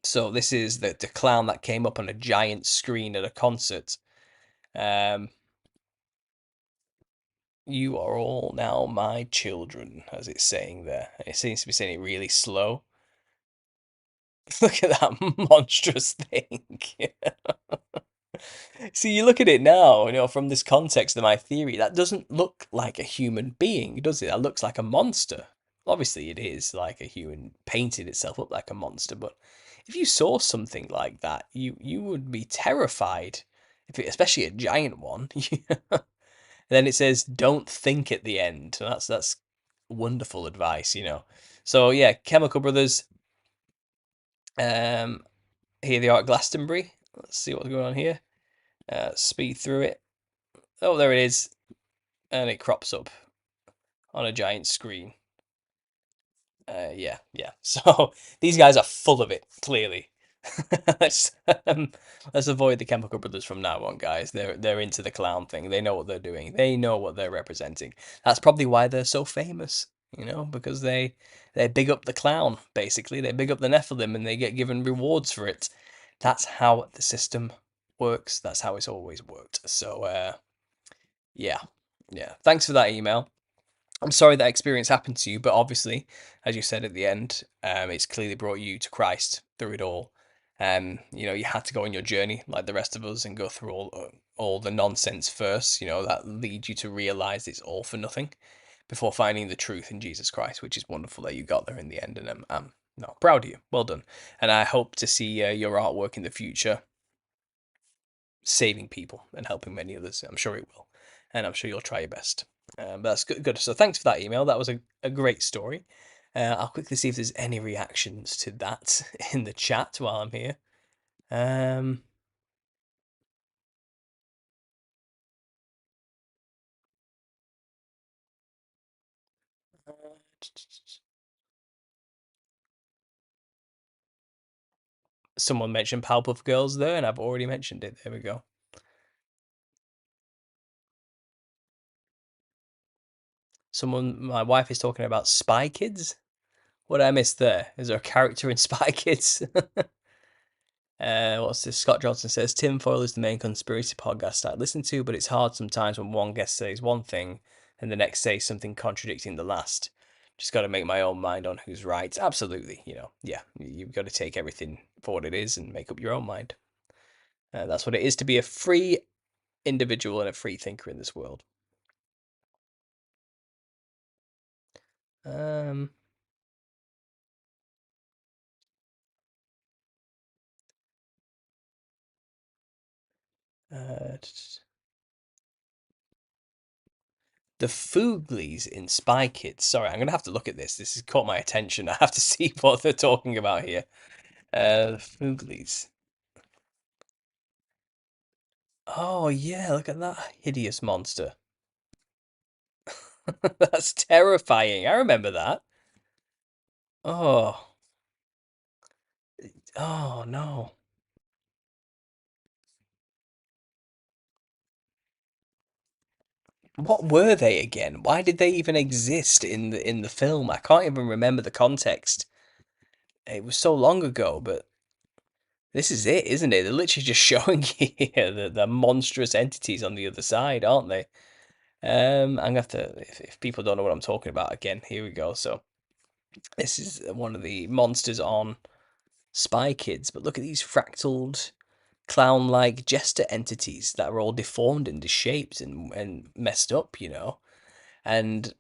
so this is the clown that came up on a giant screen at a concert. Um, You are all now my children, as it's saying there. It seems to be saying it really slow. Look at that monstrous thing. See, you look at it now, you know, from this context of my theory, that doesn't look like a human being, does it? That looks like a monster. Obviously, it is like a human painted itself up like a monster, but if you saw something like that, you would be terrified. If it, especially a giant one. Then it says, "Don't think" at the end. That's wonderful advice, you know. So yeah, Chemical Brothers. Um, Here they are at Glastonbury. Let's see what's going on here. Speed through it. Oh, there it is, and it crops up on a giant screen. Yeah. So these guys are full of it, clearly. let's let's avoid the Chemical Brothers from now on, guys. They're into the clown thing. They know what they're doing. They know what they're representing. That's probably why they're so famous, you know, because they big up the clown. Basically, they big up the Nephilim, and they get given rewards for it. That's how the system works. That's how it's always worked. So yeah, yeah. Thanks for that email. I'm sorry that experience happened to you, but obviously, as you said at the end, it's clearly brought you to Christ through it all. You know, you had to go on your journey like the rest of us and go through all the nonsense first. You know, that leads you to realize it's all for nothing before finding the truth in Jesus Christ, which is wonderful that you got there in the end. And I'm no proud of you. Well done. And I hope to see your artwork in the future saving people and helping many others. I'm sure it will, and I'm sure you'll try your best. But that's good. Good. So thanks for that email. That was a great story. I'll quickly see if there's any reactions to that in the chat while I'm here. Um, Someone mentioned Powerpuff Girls there, and I've already mentioned it. There we go. My wife is talking about Spy Kids. What did I miss there? Is there a character in Spy Kids? What's this? Scott Johnson says Tim Foyle is the main conspiracy podcast I listen to, but it's hard sometimes when one guest says one thing and the next says something contradicting the last. Just got to make my own mind on who's right. Absolutely, you know, yeah, you've got to take everything for what it is and make up your own mind. That's what it is to be a free individual and a free thinker in this world. Um, uh, the Foogleys in Spy Kids. Sorry, I'm gonna have to look at this. This has caught my attention. I have to see what they're talking about here. The Foogleys. Oh yeah, look at that hideous monster. That's terrifying. I remember that. Oh, oh no. What were they again? Why did they even exist in the film? I can't even remember the context. It was so long ago, but This is it, isn't it? They're literally just showing you here the monstrous entities on the other side, aren't they? I'm gonna have to, if people don't know what I'm talking about, again, here we go. So this is one of the monsters on Spy Kids, but look at these fractaled clown-like jester entities that are all deformed and shaped and messed up, you know. And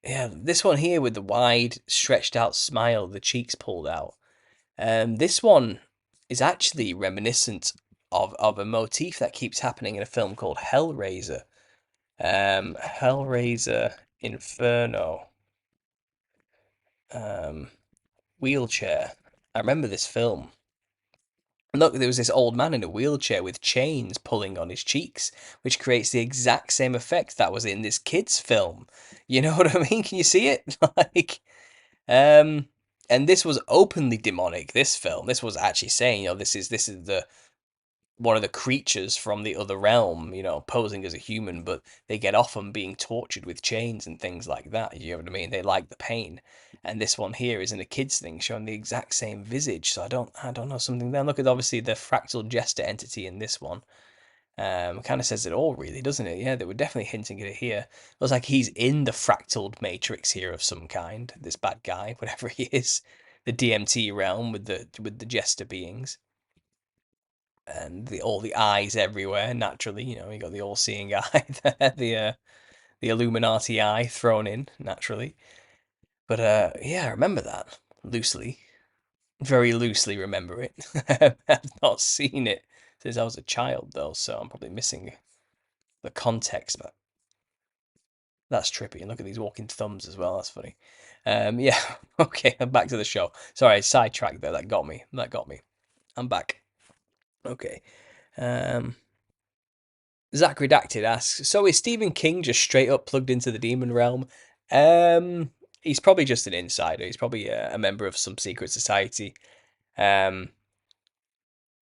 yeah, this one here with the wide, stretched out smile, the cheeks pulled out. This one is actually reminiscent of a motif that keeps happening in a film called Hellraiser. Hellraiser Inferno. Um, Wheelchair. I remember this film. Look, there was this old man in a wheelchair with chains pulling on his cheeks, which creates the exact same effect that was in this kid's film. You know what I mean? Can you see it? Like, um, and this was openly demonic. This film, this was actually saying, you know, this is the one of the creatures from the other realm, you know, posing as a human, but they get off on being tortured with chains and things like that. You know what I mean? They like the pain. And this one here is in a kid's thing, showing the exact same visage. So I don't know something there. Look at obviously the fractal jester entity in this one. Kind of says it all, really, doesn't it? Yeah, they were definitely hinting at it here. Looks like he's in the fractaled matrix here of some kind. This bad guy, whatever he is, the DMT realm with the jester beings and all the eyes everywhere. Naturally, you know, you got the all-seeing eye there, the Illuminati eye thrown in naturally. But yeah, I remember that loosely, very loosely remember it. I've not seen it since I was a child though, so I'm probably missing the context. But that's trippy. And look at these walking thumbs as well. That's funny. Yeah. Okay, I'm back to the show. Sorry, sidetracked there. That got me. That got me. I'm back. Okay. Um, Zach Redacted asks, so is Stephen King just straight up plugged into the demon realm? He's probably just an insider. He's probably a member of some secret society. Um,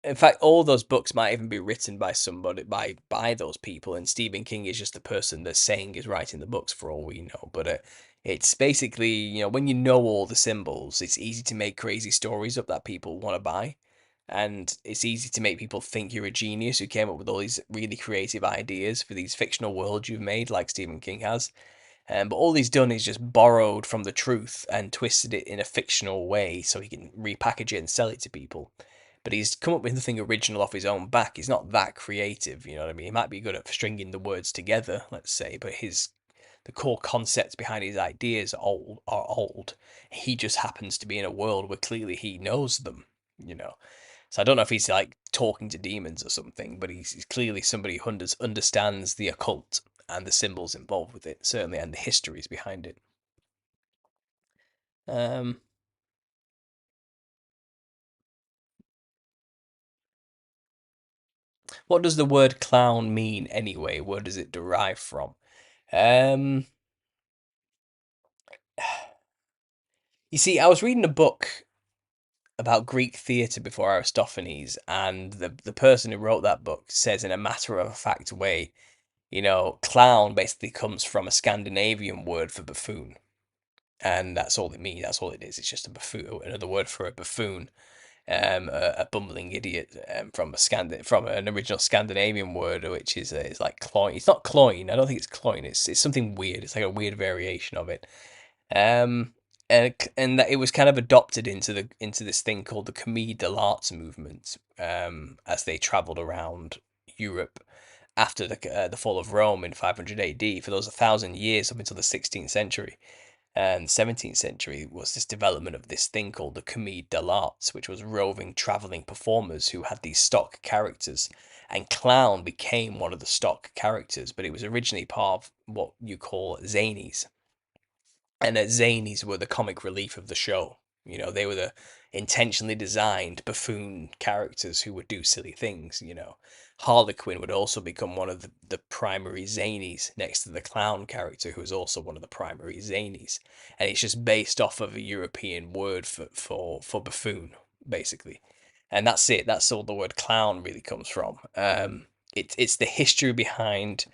in fact, all those books might even be written by somebody by those people, and Stephen King is just the person that's saying is writing the books for all we know. But it's basically, you know, when you know all the symbols, it's easy to make crazy stories up that people want to buy, and it's easy to make people think you're a genius who came up with all these really creative ideas for these fictional worlds you've made, like Stephen King has. But all he's done is just borrowed from the truth and twisted it in a fictional way so he can repackage it and sell it to people. But he's come up with nothing original off his own back. He's not that creative, you know what I mean? He might be good at stringing the words together, let's say, but the core concepts behind his ideas are old. He just happens to be in a world where clearly he knows them, you know. So I don't know if he's like talking to demons or something, but he's clearly somebody who understands the occult and the symbols involved with it, certainly, and the histories behind it. Um, what does the word clown mean anyway? Where does it derive from? Um, you see, I was reading a book about Greek theatre before Aristophanes, and the person who wrote that book says in a matter of fact way, you know, clown basically comes from a Scandinavian word for buffoon, and that's all it means. That's all it is. It's just a buffoon, another word for a buffoon, a bumbling idiot, from an original Scandinavian word, which is like cloyne. It's not cloyne. I don't think it's cloyne. It's something weird. It's like a weird variation of it. Um, and that it was kind of adopted into this thing called the Commedia dell'arte movement, as they travelled around Europe after the fall of Rome in 500 AD for those 1,000 years up until the 16th century and 17th century was this development of this thing called the Commedia dell'arte, which was roving travelling performers who had these stock characters. And clown became one of the stock characters, but it was originally part of what you call zanies, and that zanies were the comic relief of the show. You know, they were the intentionally designed buffoon characters who would do silly things. You know, Harlequin would also become one of the primary zanies next to the clown character, who is also one of the primary zanies. And it's just based off of a European word for buffoon, basically. And that's it. That's all the word clown really comes from. It's the history behind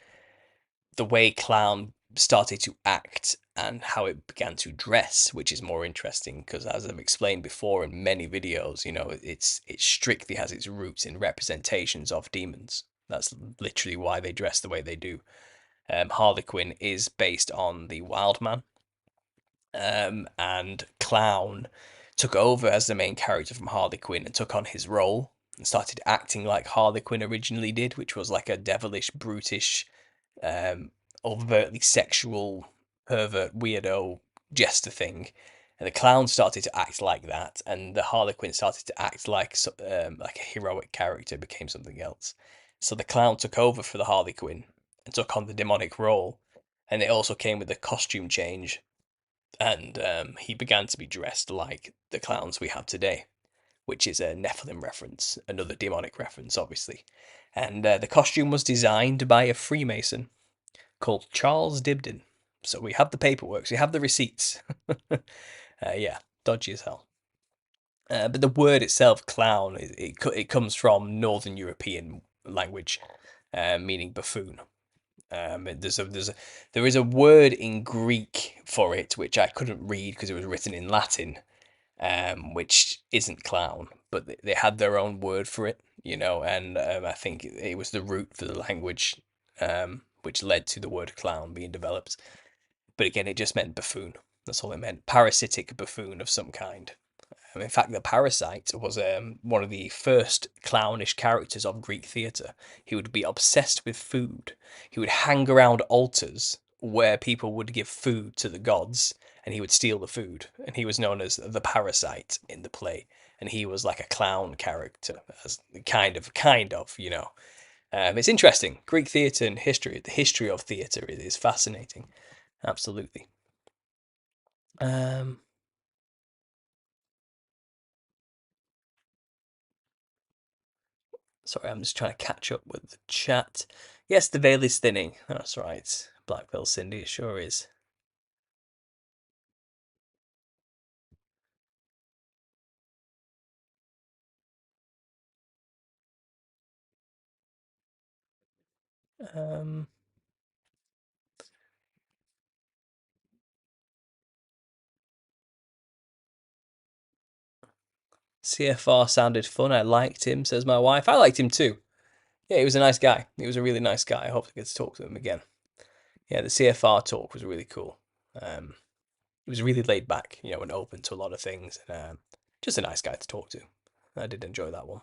the way clown started to act and how it began to dress, which is more interesting because, as I've explained before in many videos, it strictly has its roots in representations of demons. That's literally why they dress the way they do. Harlequin is based on the Wild Man, and Clown took over as the main character from Harley Quinn and took on his role and started acting like Harley Quinn originally did, which was like a devilish, brutish, overtly sexual, pervert, weirdo jester thing. And the clown started to act like that, and the Harlequin started to act like a heroic character, became something else. So the clown took over for the Harley Quinn and took on the demonic role, and it also came with a costume change, and he began to be dressed like the clowns we have today, which is a Nephilim reference, another demonic reference, obviously. And the costume was designed by a Freemason called Charles Dibdin. So we have the paperwork, so we have the receipts. Yeah, dodgy as hell. But the word itself, clown, it comes from Northern European language, meaning buffoon. There is a word in Greek for it which I couldn't read because it was written in Latin, which isn't clown, but they had their own word for it, and I think it was the root for the language, which led to the word clown being developed. But again, it just meant buffoon. That's all it meant. Parasitic buffoon of some kind. In fact, the parasite was one of the first clownish characters of Greek theatre. He would be obsessed with food. He would hang around altars where people would give food to the gods, and he would steal the food. And he was known as the parasite in the play. And he was like a clown character, as kind of. It's interesting. Greek theatre and history, the history of theatre is fascinating. Absolutely. Um, Sorry, I'm just trying to catch up with the chat. Yes, the veil is thinning. That's right. Black Veil Cindy, it sure is. Um, CFR sounded fun. I liked him, says my wife. I liked him too. Yeah, he was a nice guy. He was a really nice guy. I hope to get to talk to him again. Yeah, the CFR talk was really cool. He was really laid back, and open to a lot of things. And just a nice guy to talk to. I did enjoy that one.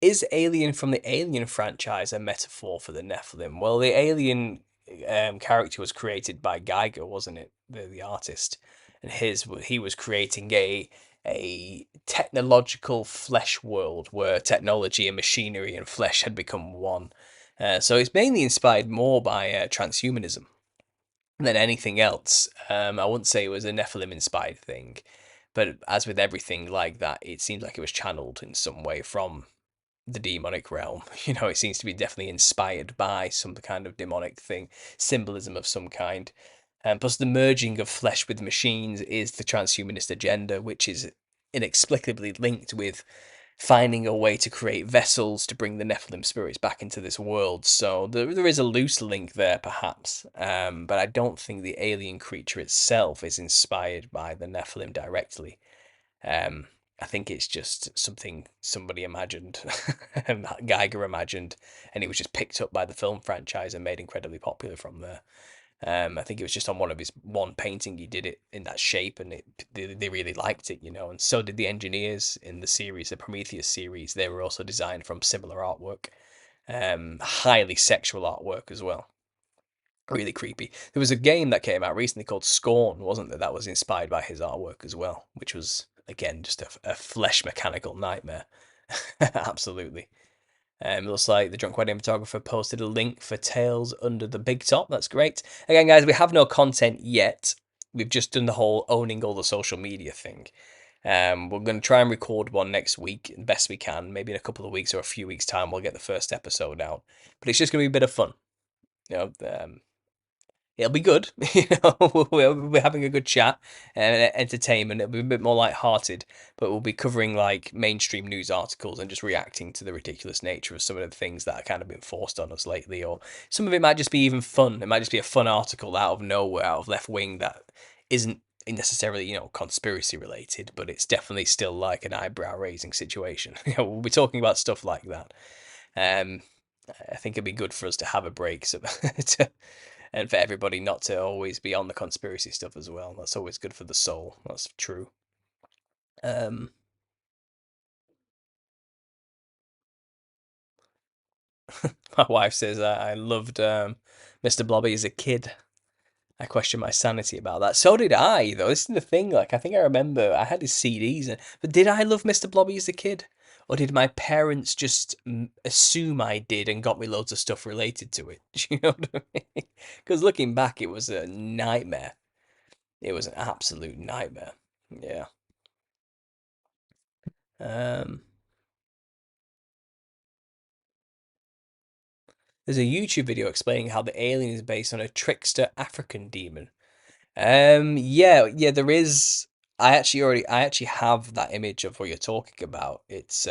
Is Alien from the Alien franchise a metaphor for the Nephilim? Well, the Alien character was created by Geiger, wasn't it? The artist, and he was creating a technological flesh world where technology and machinery and flesh had become one. So it's mainly inspired more by transhumanism than anything else. I wouldn't say it was a Nephilim inspired thing, but as with everything like that, it seems like it was channeled in some way from the demonic realm. It seems to be definitely inspired by some kind of demonic thing, symbolism of some kind. And plus, the merging of flesh with machines is the transhumanist agenda, which is inexplicably linked with finding a way to create vessels to bring the Nephilim spirits back into this world. So there is a loose link there, perhaps. But I don't think the alien creature itself is inspired by the Nephilim directly. Um, I think it's just something somebody imagined, Geiger imagined, and it was just picked up by the film franchise and made incredibly popular from there. I think it was just on one painting he did it in that shape, and they really liked it, and so did the engineers in the series, the Prometheus series. They were also designed from similar artwork, highly sexual artwork as well. Really creepy. There was a game that came out recently called Scorn, wasn't there? That was inspired by his artwork as well, which was again just a flesh mechanical nightmare. Absolutely. It looks like the Drunk Wedding Photographer posted a link for Tales Under the Big Top. That's great. Again, guys, we have no content yet. We've just done the whole owning all the social media thing. We're going to try and record one next week, best we can. Maybe in a couple of weeks or a few weeks' time, we'll get the first episode out. But it's just going to be a bit of fun. You know, it'll be good. We'll be having a good chat and entertainment. It'll be a bit more light-hearted, but we'll be covering like mainstream news articles and just reacting to the ridiculous nature of some of the things that have kind of been forced on us lately. Or some of it might just be even fun. It might just be a fun article out of nowhere, out of left wing, that isn't necessarily, conspiracy related, but it's definitely still like an eyebrow raising situation. We'll be talking about stuff like that. Um, I think it'd be good for us to have a break, so and for everybody not to always be on the conspiracy stuff as well. That's always good for the soul. That's true. Um, my wife says I loved Mr. Blobby as a kid. I question my sanity about that. So did I, though. This is the thing. Like, I think I remember I had his CDs, but did I love Mr. Blobby as a kid, or did my parents just assume I did and got me loads of stuff related to it? Do you know what I mean? Because looking back, it was a nightmare. It was an absolute nightmare. Yeah. Um, there's a YouTube video explaining how the alien is based on a trickster African demon. Yeah, there is. I actually have that image of what you're talking about. It's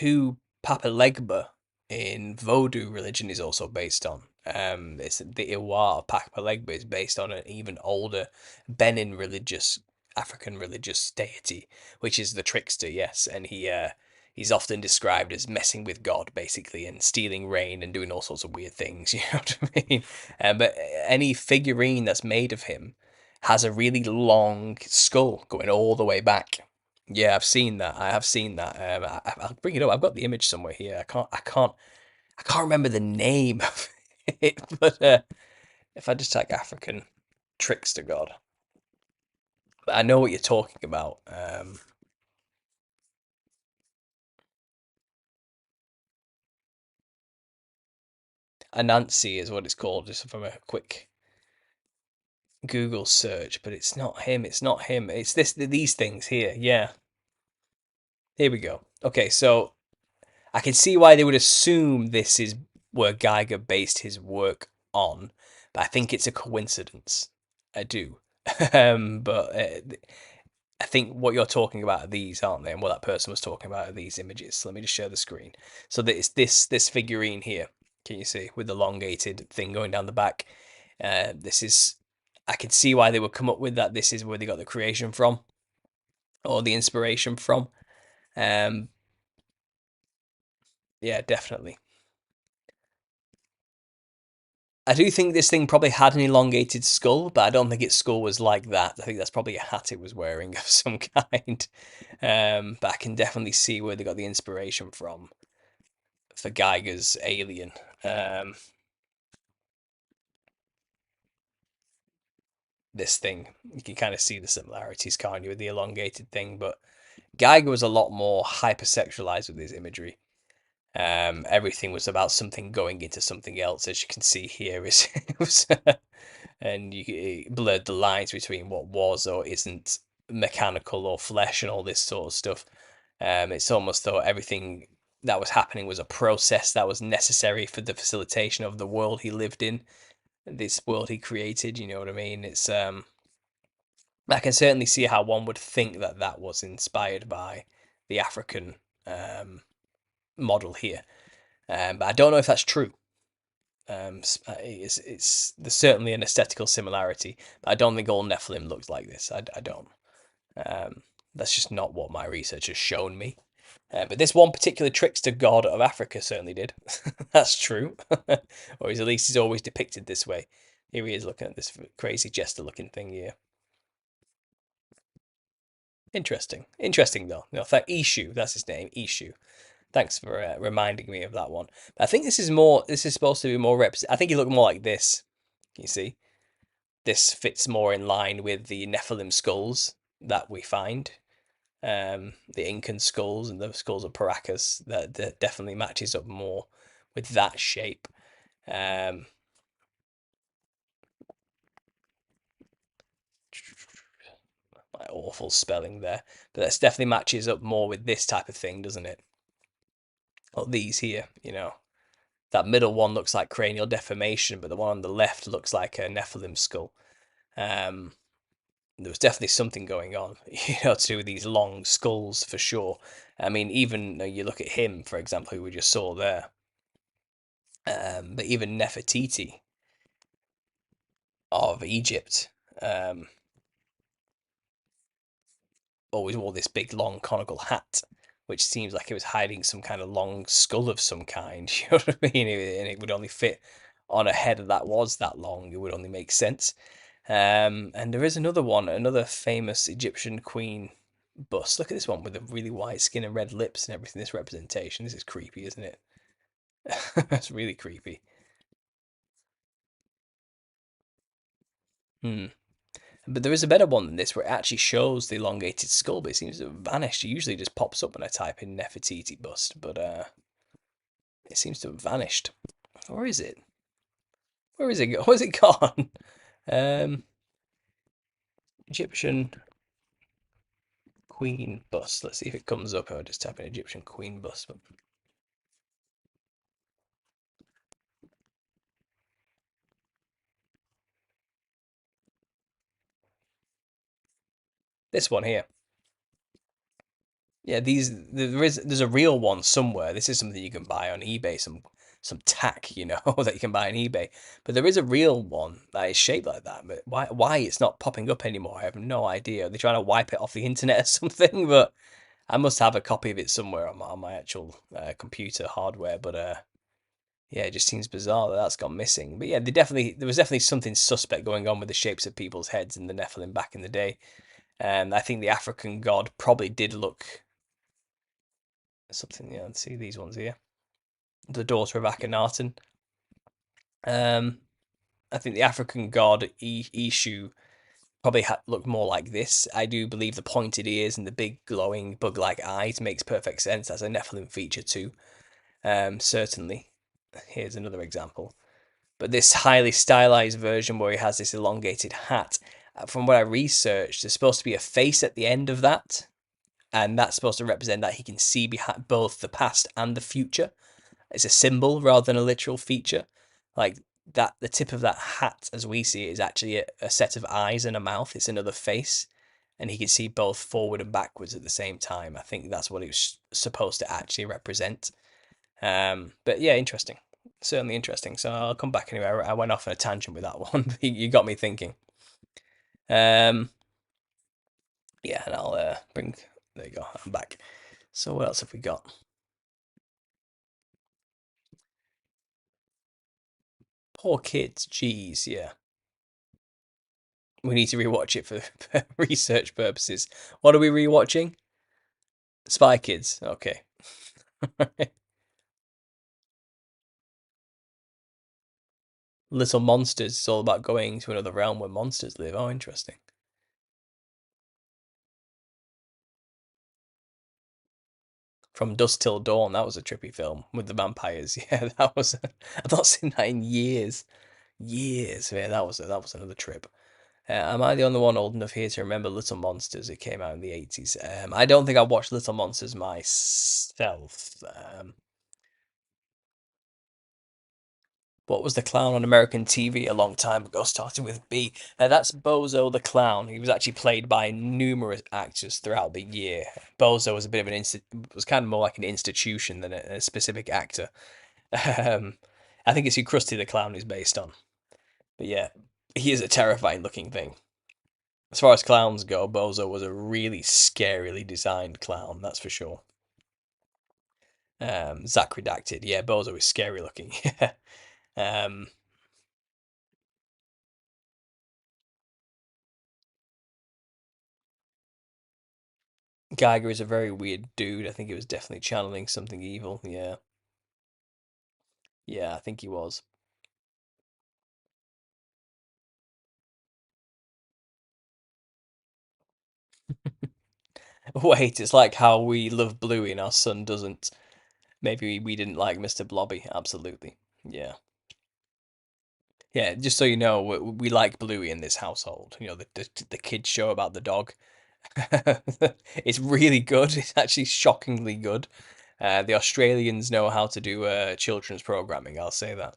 who Papa Legba in Vodou religion is also based on. It's the Iwa of Papa Legba is based on an even older Benin religious African religious deity, which is the trickster. Yes, and he's often described as messing with God, basically, and stealing rain and doing all sorts of weird things. You know what I mean? But any figurine that's made of him has a really long skull going all the way back. Yeah, I've seen that. I have seen that. I'll bring it up. I've got the image somewhere here. I can't remember the name of it. But if I just type African trickster god, but I know what you're talking about. Anansi is what it's called, just from a quick Google search. But it's not him. It's not him. It's these things here. Yeah, here we go. Okay, so I can see why they would assume this is where Geiger based his work on, but I think it's a coincidence. I do. But I think what you're talking about are these, aren't they? And what that person was talking about are these images. Let me just share the screen. So that it's this figurine here. Can you see with the elongated thing going down the back? This is. I can see why they would come up with that. This is where they got the creation from, or the inspiration from. Um, yeah, definitely. I do think this thing probably had an elongated skull, but I don't think its skull was like that. I think that's probably a hat it was wearing of some kind. But I can definitely see where they got the inspiration from for Geiger's alien. This thing, you can kind of see the similarities, can't you, with the elongated thing? But Geiger was a lot more hypersexualized with his imagery. Everything was about something going into something else, as you can see here. It was and it blurred the lines between what was or isn't mechanical or flesh and all this sort of stuff. It's almost though everything that was happening was a process that was necessary for the facilitation of the world he lived in, this world he created. You know what I mean? I can certainly see how one would think that that was inspired by the African model here, but I don't know if that's true. There's certainly an aesthetical similarity, but I don't think all Nephilim looked like this. I don't. Um, that's just not what my research has shown me. But this one particular trickster god of Africa certainly did. That's true, or at least he's always depicted this way. Here he is looking at this crazy jester-looking thing here. Interesting though. No, Ishu, that's his name, Ishu. Thanks for reminding me of that one. But I think this is more. This is supposed to be more I think he looked more like this. Can you see? This fits more in line with the Nephilim skulls that we find. The Incan skulls and the skulls of Paracas. That definitely matches up more with that shape. Um, my awful spelling there, but that definitely matches up more with this type of thing, doesn't it? Or these here, That middle one looks like cranial deformation, but the one on the left looks like a Nephilim skull. Um, there was definitely something going on, to do with these long skulls for sure. I mean, even you look at him, for example, who we just saw there, but even Nefertiti of Egypt always wore this big, long, conical hat, which seems like it was hiding some kind of long skull of some kind. You know what I mean? And it would only fit on a head that was that long. It would only make sense. And there is another one, another famous Egyptian queen bust. Look at this one with the really white skin and red lips and everything. This representation. This is creepy, isn't it? That's really creepy. Hmm. But there is a better one than this where it actually shows the elongated skull, but it seems to have vanished. It usually just pops up when I type in Nefertiti bust, but it seems to have vanished. Or is it? Where is it? Where's it gone? Um, Egyptian queen bust. Let's see if it comes up. I'll just type in Egyptian queen bust. This one here. Yeah, there's a real one somewhere. This is something you can buy on eBay, some tack, that you can buy on eBay. But there is a real one that is shaped like that. But why it's not popping up anymore, I have no idea. They're trying to wipe it off the internet or something, but I must have a copy of it somewhere on my actual computer hardware. But yeah, it just seems bizarre that that's gone missing. But yeah, there was definitely something suspect going on with the shapes of people's heads in the Nephilim back in the day. And I think the African god probably did look something. Yeah, let's see these ones here. The daughter of Akhenaten. Um, I think the African god Ishu probably looked more like this. I do believe the pointed ears and the big glowing bug-like eyes makes perfect sense. That's a Nephilim feature too. Certainly. Here's another example. But this highly stylized version where he has this elongated hat, from what I researched, there's supposed to be a face at the end of that, and that's supposed to represent that he can see behind both the past and the future. It's a symbol rather than a literal feature. Like that, the tip of that hat, as we see it, is actually a set of eyes and a mouth. It's another face, and he can see both forward and backwards at the same time. I think that's what it was supposed to actually represent. But yeah, interesting. Certainly interesting. So I'll come back anyway. I went off on a tangent with that one. You got me thinking. Um, yeah, and I'll bring. There you go. I'm back. So what else have we got? Poor kids. Jeez, yeah. We need to rewatch it for research purposes. What are we rewatching? Spy Kids. Okay. Little Monsters. It's all about going to another realm where monsters live. Oh, interesting. From Dusk Till Dawn. That was a trippy film with the vampires. Yeah, that was. I've not seen that in years. Years. Yeah, that was another trip. Am I the only one old enough here to remember Little Monsters? It came out in the 80s. I don't think I watched Little Monsters myself. What was the clown on American TV a long time ago, starting with B? That's Bozo the Clown. He was actually played by numerous actors throughout the year. Bozo was a bit of was kind of more like an institution than a specific actor. Um, I think it's who Krusty the Clown is based on. But yeah, he is a terrifying looking thing. As far as clowns go, Bozo was a really scarily designed clown, that's for sure. Zach Redacted, yeah, Bozo is scary looking. Yeah. um, Geiger is a very weird dude. I think it was definitely channeling something evil. Yeah, yeah, I think he was. Wait, it's like how we love Bluey and our son doesn't. Maybe we didn't like Mr. Blobby. Absolutely. Yeah. Yeah, just so you know, we like Bluey in this household. The kids show about the dog. It's really good. It's actually shockingly good. The Australians know how to do children's programming. I'll say that.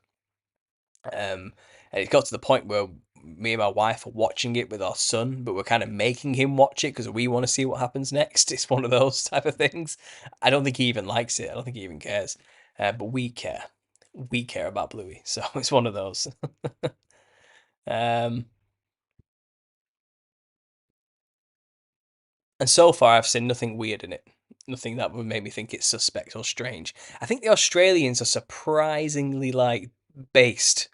And it got to the point where me and my wife are watching it with our son, but we're kind of making him watch it because we want to see what happens next. It's one of those type of things. I don't think he even likes it. I don't think he even cares. But we care. We care about Bluey, so it's one of those. um, and so far, I've seen nothing weird in it. Nothing that would make me think it's suspect or strange. I think the Australians are surprisingly like based,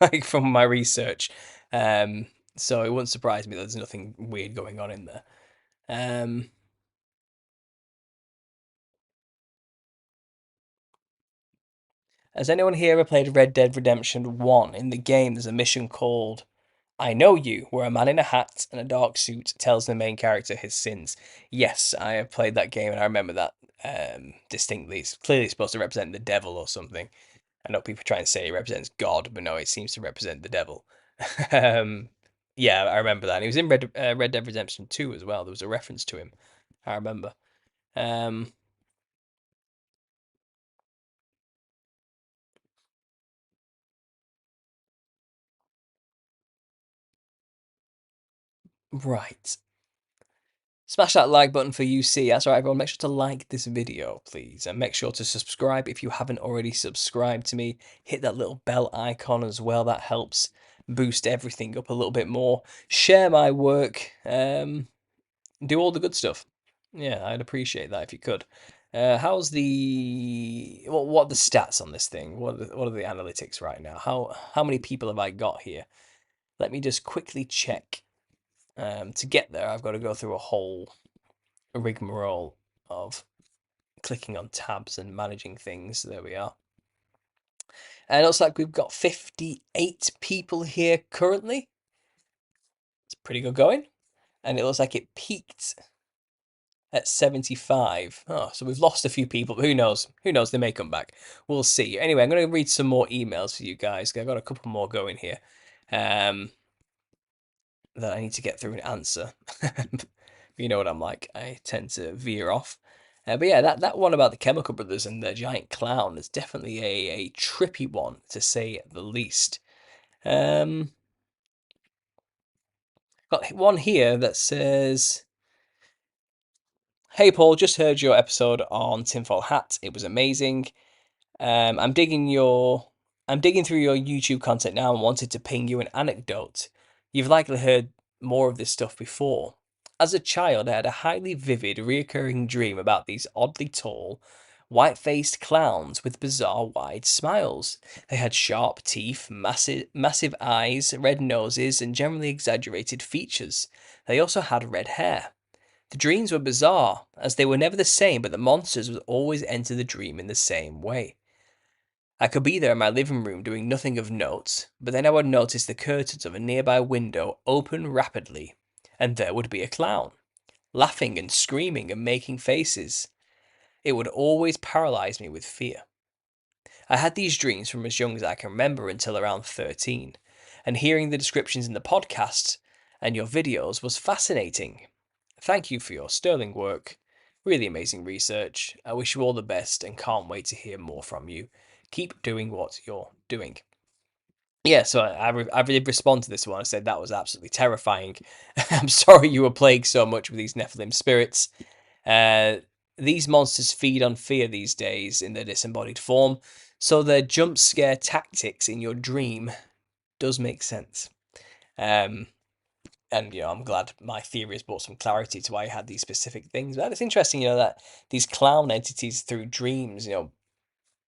like from my research. Um, so it wouldn't surprise me that there's nothing weird going on in there. Um, has anyone here ever played Red Dead Redemption 1? In the game, there's a mission called I Know You, where a man in a hat and a dark suit tells the main character his sins. Yes, I have played that game and I remember that distinctly. It's clearly supposed to represent the devil or something. I know people try and say it represents God, but no, it seems to represent the devil. um, yeah, I remember that. And he was in Red Dead Redemption 2 as well. There was a reference to him. I remember. Um, right. Smash that like button for UC. That's right, everyone. Make sure to like this video, please. And make sure to subscribe if you haven't already subscribed to me. Hit that little bell icon as well. That helps boost everything up a little bit more. Share my work. Do all the good stuff. Yeah, I'd appreciate that if you could. How's the what are the stats on this thing? What are the analytics right now? How many people have I got here? Let me just quickly check. To get there, I've got to go through a whole rigmarole of clicking on tabs and managing things. There we are. And it looks like we've got 58 people here currently. It's pretty good going. And it looks like it peaked at 75. Oh, so we've lost a few people, but who knows? Who knows? They may come back. We'll see. Anyway, I'm going to read some more emails for you guys. I've got a couple more going here that I need to get through and answer. You know what I'm like. I tend to veer off. But yeah, that one about the Chemical Brothers and the giant clown is definitely a trippy one, to say the least. Got one here that says, "Hey Paul, just heard your episode on Tinfoil Hat. It was amazing. Um, I'm digging your, I'm digging through your YouTube content now and wanted to ping you an anecdote. You've likely heard more of this stuff before. As a child, I had a highly vivid, recurring dream about these oddly tall, white-faced clowns with bizarre wide smiles. They had sharp teeth, massive eyes, red noses, and generally exaggerated features. They also had red hair. The dreams were bizarre, as they were never the same, but the monsters would always enter the dream in the same way. I could be there in my living room doing nothing of note, but then I would notice the curtains of a nearby window open rapidly, and there would be a clown, laughing and screaming and making faces. It would always paralyze me with fear. I had these dreams from as young as I can remember until around 13, and hearing the descriptions in the podcast and your videos was fascinating. Thank you for your sterling work. Really amazing research. I wish you all the best and can't wait to hear more from you. Keep doing what you're doing." Yeah, so I really respond to this one. I said that was absolutely terrifying. I'm sorry you were plagued so much with these Nephilim spirits. Uh, these monsters feed on fear these days in their disembodied form, so their jump scare tactics in your dream does make sense. Um, and I'm glad my theory has brought some clarity to why I had these specific things. But it's interesting, that these clown entities through dreams,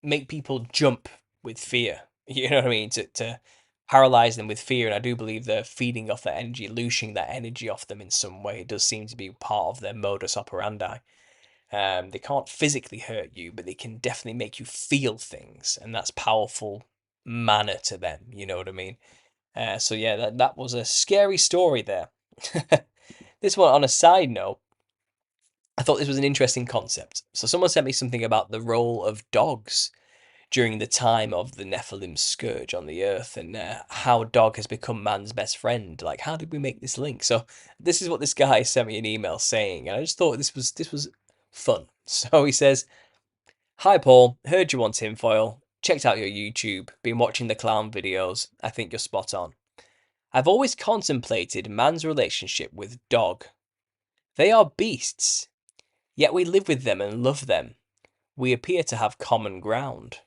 make people jump with fear. You know what I mean? To paralyze them with fear, and I do believe they're feeding off that energy, looshing that energy off them in some way. It does seem to be part of their modus operandi. They can't physically hurt you, but they can definitely make you feel things, and that's powerful manner to them. You know what I mean? So yeah, that was a scary story there. This one, on a side note, I thought this was an interesting concept. So someone sent me something about the role of dogs during the time of the Nephilim scourge on the earth, and how dog has become man's best friend. Like, how did we make this link? So this is what this guy sent me an email saying, and I just thought this was fun. So he says, Hi Paul, heard you on tinfoil. Checked out your YouTube, been watching the clown videos. I think you're spot on. I've always contemplated man's relationship with dog. They are beasts, yet we live with them and love them. We appear to have common ground.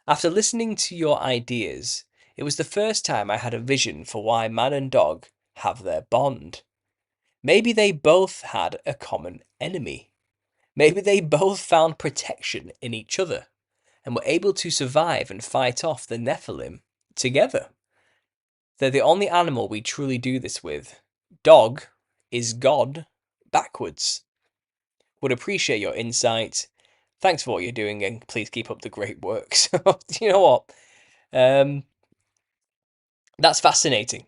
After listening to your ideas, it was the first time I had a vision for why man and dog have their bond. Maybe they both had a common enemy. Maybe they both found protection in each other and were able to survive and fight off the Nephilim together. They're the only animal we truly do this with. Dog is God backwards. Would appreciate your insight. Thanks for what you're doing and please keep up the great work. So, you know what? Um, that's fascinating.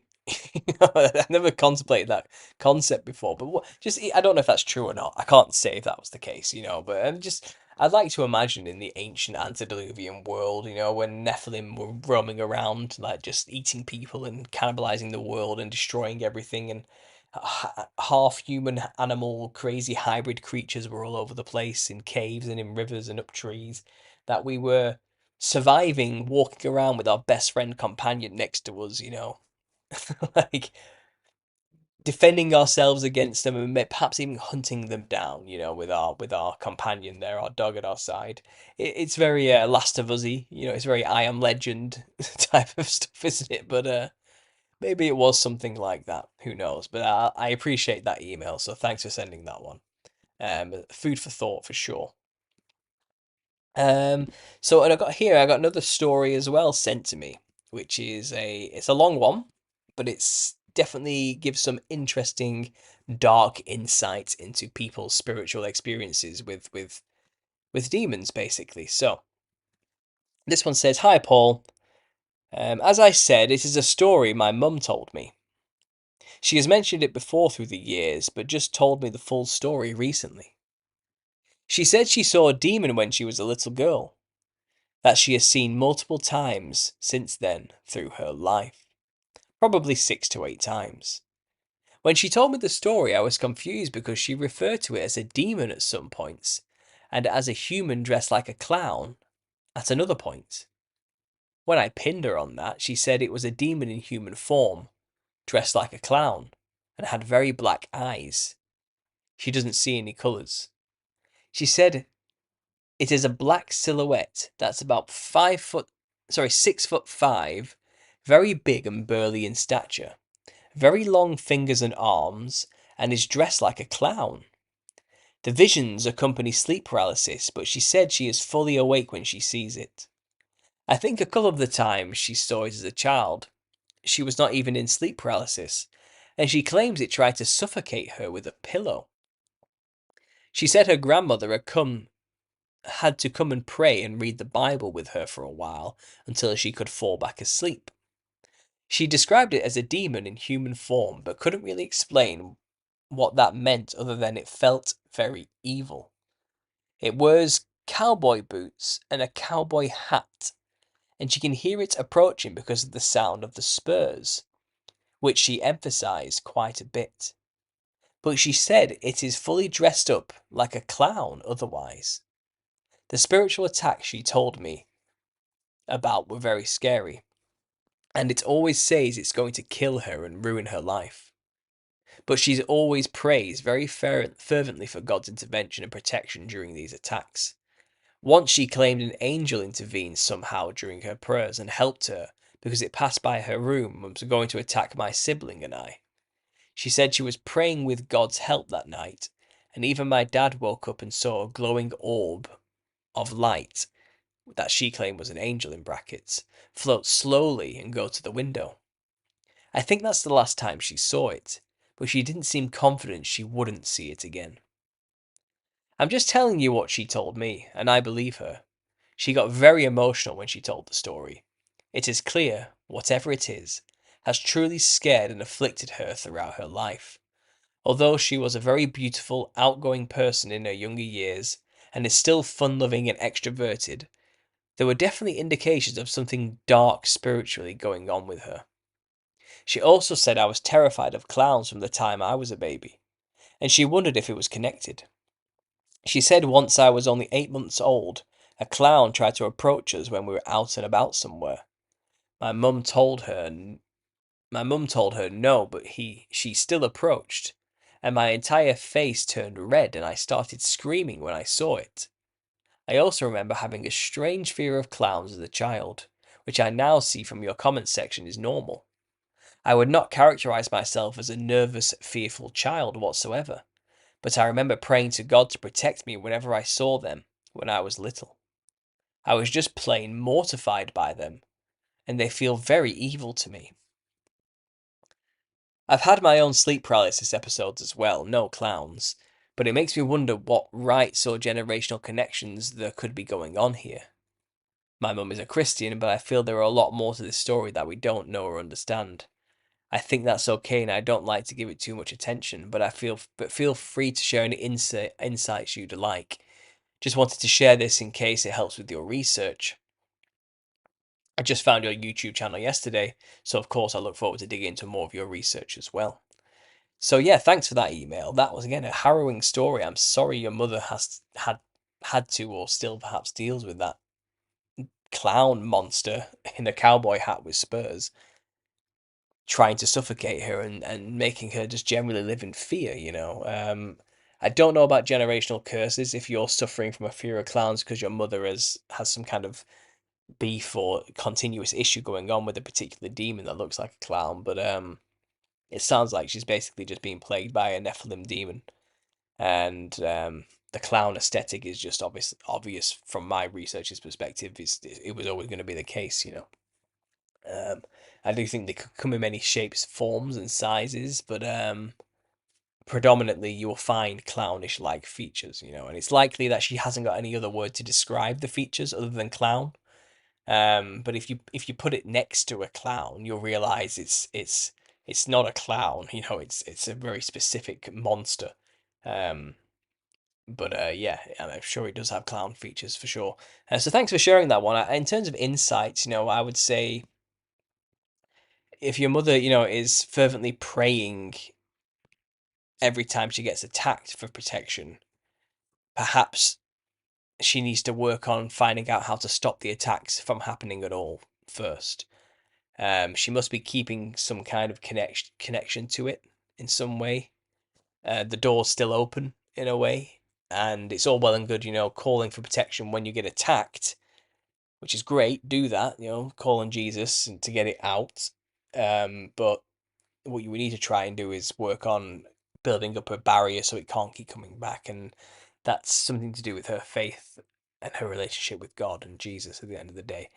I've never contemplated that concept before, but just I don't know if that's true or not. I can't say if that was the case, but I'd like to imagine in the ancient antediluvian world, when Nephilim were roaming around, like just eating people and cannibalizing the world and destroying everything, and half human, animal, crazy hybrid creatures were all over the place in caves and in rivers and up trees, that we were surviving walking around with our best friend companion next to us, like defending ourselves against them and perhaps even hunting them down, with our companion there, our dog at our side. It's very Last of Us-y, it's very I Am Legend type of stuff, isn't it? But maybe it was something like that. Who knows? But I appreciate that email, so thanks for sending that one. Food for thought for sure. Um, so and I got another story as well sent to me, which is it's a long one, but it's definitely gives some interesting dark insight into people's spiritual experiences with demons, basically. So this one says, "Hi Paul. As I said, it is a story my mum told me. She has mentioned it before through the years, but just told me the full story recently. She said she saw a demon when she was a little girl, that she has seen multiple times since then through her life, probably 6 to 8 times. When she told me the story, I was confused because she referred to it as a demon at some points, and as a human dressed like a clown at another point. When I pinned her on that, she said it was a demon in human form, dressed like a clown, and had very black eyes. She doesn't see any colours. She said it is a black silhouette that's about 6'5", very big and burly in stature, very long fingers and arms, and is dressed like a clown. The visions accompany sleep paralysis, but she said she is fully awake when she sees it. I think a couple of the times she saw it as a child, she was not even in sleep paralysis, and she claims it tried to suffocate her with a pillow. She said her grandmother had to come and pray and read the Bible with her for a while until she could fall back asleep. She described it as a demon in human form, but couldn't really explain what that meant other than it felt very evil. It wears cowboy boots and a cowboy hat, and she can hear it approaching because of the sound of the spurs, which she emphasized quite a bit. But she said it is fully dressed up like a clown otherwise. The spiritual attacks she told me about were very scary, and it always says it's going to kill her and ruin her life. But she's always prays very fervently for God's intervention and protection during these attacks. Once she claimed an angel intervened somehow during her prayers and helped her because it passed by her room and was going to attack my sibling and I. She said she was praying with God's help that night, and even my dad woke up and saw a glowing orb of light that she claimed was an angel in brackets float slowly and go to the window. I think that's the last time she saw it, but she didn't seem confident she wouldn't see it again. I'm just telling you what she told me, and I believe her. She got very emotional when she told the story. It is clear, whatever it is, has truly scared and afflicted her throughout her life. Although she was a very beautiful, outgoing person in her younger years, and is still fun-loving and extroverted, there were definitely indications of something dark spiritually going on with her. She also said I was terrified of clowns from the time I was a baby, and she wondered if it was connected. She said once I was only 8 months old, A clown tried to approach us when we were out and about somewhere. My mum told her my mum told her no, but she still approached, and my entire face turned red and I started screaming when I saw it. I also remember having a strange fear of clowns as a child, which I now see from your comments section is normal. I would not characterize myself as a nervous, fearful child whatsoever, but I remember praying to God to protect me whenever I saw them when I was little. I was just plain mortified by them, and they feel very evil to me. I've had my own sleep paralysis episodes as well, no clowns, but it makes me wonder what rights or generational connections there could be going on here. My mum is a Christian, but I feel there are a lot more to this story that we don't know or understand. I think that's okay, and I don't like to give it too much attention, but feel free to share any insights you'd like. Just wanted to share this in case it helps with your research. I just found your YouTube channel yesterday, so of course I look forward to digging into more of your research as well. So yeah, thanks for that email. That was again a harrowing story. I'm sorry your mother has had to or still perhaps deals with that clown monster in a cowboy hat with spurs trying to suffocate her and making her just generally live in fear, you know. I don't know about generational curses if you're suffering from a fear of clowns because your mother has some kind of beef or continuous issue going on with a particular demon that looks like a clown, but it sounds like she's basically just being plagued by a Nephilim demon, and the clown aesthetic is just obvious from my researcher's perspective. It was always going to be the case, you know. I do think they could come in many shapes, forms, and sizes, but predominantly you will find clownish-like features, you know, and it's likely that she hasn't got any other word to describe the features other than clown. But if you put it next to a clown, you'll realize it's not a clown. You know, it's a very specific monster. Um, but yeah, and I'm sure it does have clown features for sure. So thanks for sharing that one. In terms of insights, you know, I would say if your mother, you know, is fervently praying every time she gets attacked for protection, perhaps she needs to work on finding out how to stop the attacks from happening at all first. She must be keeping some kind of connection to it in some way. The door's still open in a way, and it's all well and good, you know, calling for protection when you get attacked, which is great. Do that, you know, call on Jesus and to get it out. But what you need to try and do is work on building up a barrier so it can't keep coming back, and that's something to do with her faith and her relationship with God and Jesus at the end of the day.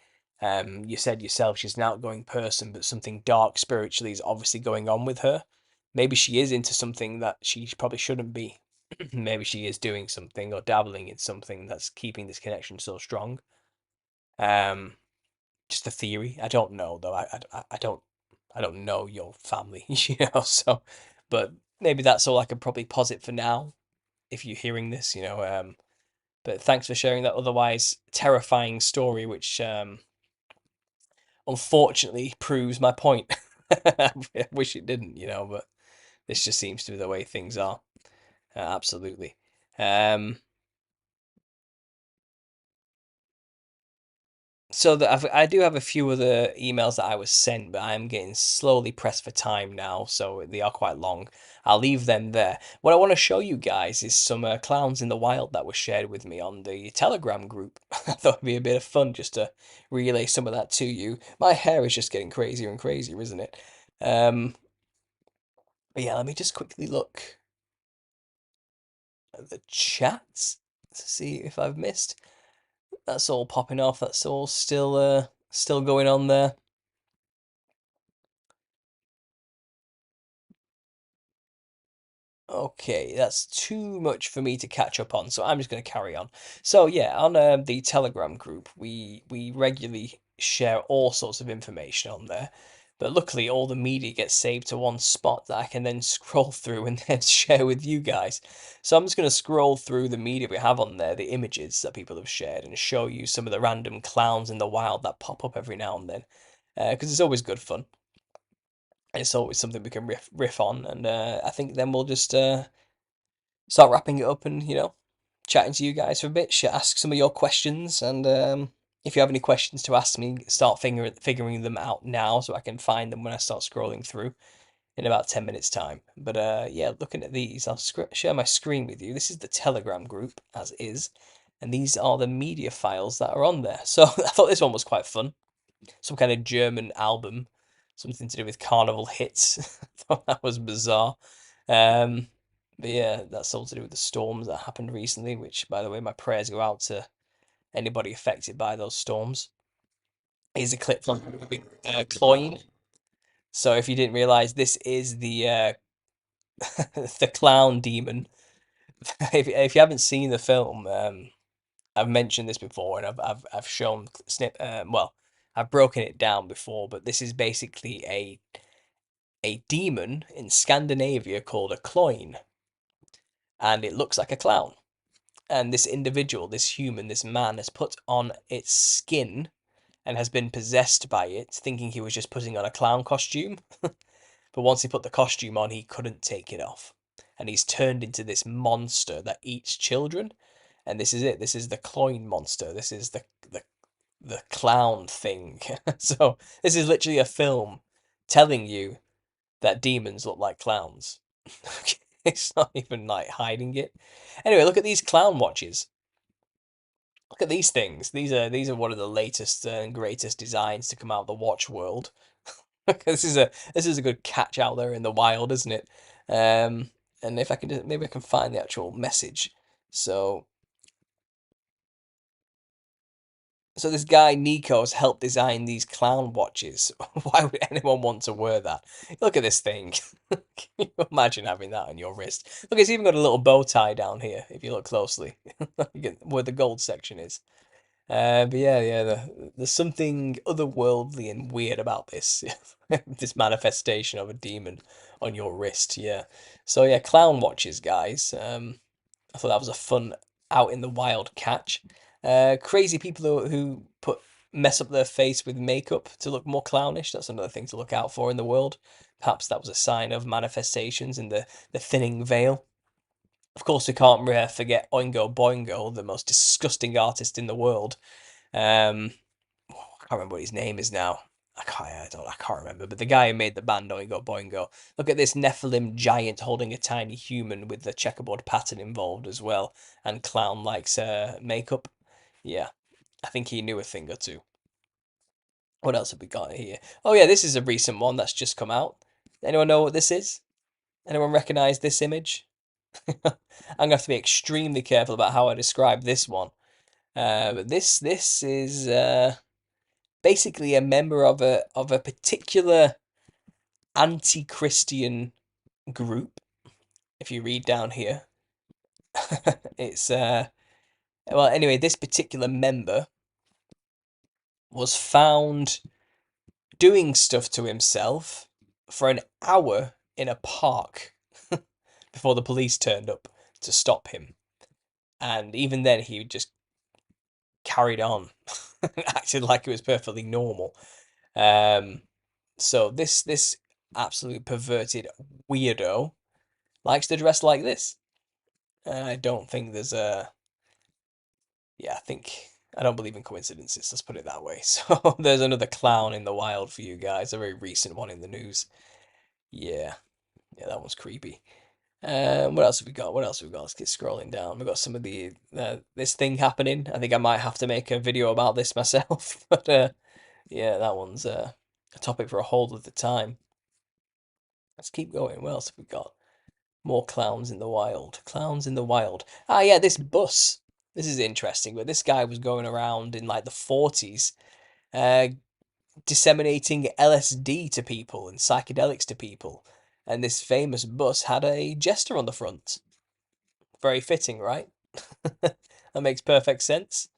You said yourself she's an outgoing person, but something dark spiritually is obviously going on with her. Maybe she is into something that she probably shouldn't be. Maybe she is doing something or dabbling in something that's keeping this connection so strong. Um, just a theory. I don't know though. I don't know your family, you know. So, but maybe that's all I can probably posit for now. If you're hearing this, you know. But thanks for sharing that otherwise terrifying story, which unfortunately proves my point. I wish it didn't, you know, but this just seems to be the way things are. Absolutely. Um, So I do have a few other emails that I was sent, but I am getting slowly pressed for time now, so they are quite long. I'll leave them there. What I want to show you guys is some clowns in the wild that were shared with me on the Telegram group. I thought it'd be a bit of fun just to relay some of that to you. My hair is just getting crazier and crazier, isn't it? Um, but yeah, let me just quickly look at the chats to see if I've missed. That's all popping off. That's all still going on there. Okay, that's too much for me to catch up on, so I'm just going to carry on. So yeah, on the Telegram group, we regularly share all sorts of information on there, but luckily all the media gets saved to one spot that I can then scroll through and then share with you guys. So I'm just going to scroll through the media we have on there, the images that people have shared, and show you some of the random clowns in the wild that pop up every now and then, because it's always good fun. It's always something we can riff on, and I think then we'll just start wrapping it up and, you know, chatting to you guys for a bit, ask some of your questions, and if you have any questions to ask me, start figuring them out now so I can find them when I start scrolling through in about 10 minutes' time. But yeah, looking at these, I'll share my screen with you. This is the Telegram group, as is, and these are the media files that are on there. So I thought this one was quite fun. Some kind of German album, something to do with carnival hits. I thought that was bizarre. Um, but yeah, that's all to do with the storms that happened recently, which, by the way, my prayers go out to anybody affected by those storms. Here's a clip from Cloyne. So if you didn't realize, this is the the clown demon. If you haven't seen the film, I've mentioned this before, and I've shown well, I've broken it down before, but this is basically a demon in Scandinavia called a Cloyne, and it looks like a clown. And this individual, this human, this man, has put on its skin and has been possessed by it, thinking he was just putting on a clown costume. But once he put the costume on, he couldn't take it off. And he's turned into this monster that eats children. And this is it. This is the Cloyne monster. This is the clown thing. So this is literally a film telling you that demons look like clowns. It's not even like hiding it. Anyway, look at these clown watches. Look at these things. These are one of the latest and greatest designs to come out of the watch world. This is a good catch out there in the wild, isn't it? And if I can maybe I can find the actual message. So this guy Nico's helped design these clown watches. Why would anyone want to wear that? Look at this thing. Can you imagine having that on your wrist? Look, it's even got a little bow tie down here, if you look closely, where the gold section is. But yeah, there's something otherworldly and weird about this, this manifestation of a demon on your wrist. Yeah. So yeah, clown watches, guys. I thought that was a fun out in the wild catch. Crazy people who put mess up their face with makeup to look more clownish. That's another thing to look out for in the world. Perhaps that was a sign of manifestations in the thinning veil. Of course, we can't forget Oingo Boingo, the most disgusting artist in the world. I can't remember what his name is now. I can't remember. But the guy who made the band Oingo Boingo. Look at this Nephilim giant holding a tiny human with the checkerboard pattern involved as well, and clown likes makeup. Yeah, I think he knew a thing or two. What else have we got here? Oh yeah, this is a recent one that's just come out. Anyone know what this is? Anyone recognize this image? I'm gonna have to be extremely careful about how I describe this one. But this is basically a member of a particular anti-Christian group. If you read down here, it's well, anyway, this particular member was found doing stuff to himself for an hour in a park before the police turned up to stop him. And even then, he just carried on, acted like it was perfectly normal. So this absolutely perverted weirdo likes to dress like this. I don't think there's a yeah, I don't believe in coincidences, let's put it that way. So there's another clown in the wild for you guys, a very recent one in the news. Yeah, yeah, that one's creepy. What else have we got? What else have we got? Let's get scrolling down. We've got some of the this thing happening. I think I might have to make a video about this myself. But yeah, that one's a topic for a whole other time. Let's keep going. What else have we got? More clowns in the wild. Clowns in the wild. Ah, yeah, this bus. This is interesting, but this guy was going around in like the 40s, uh, disseminating LSD to people and psychedelics to people. And this famous bus had a jester on the front. Very fitting, right? That makes perfect sense.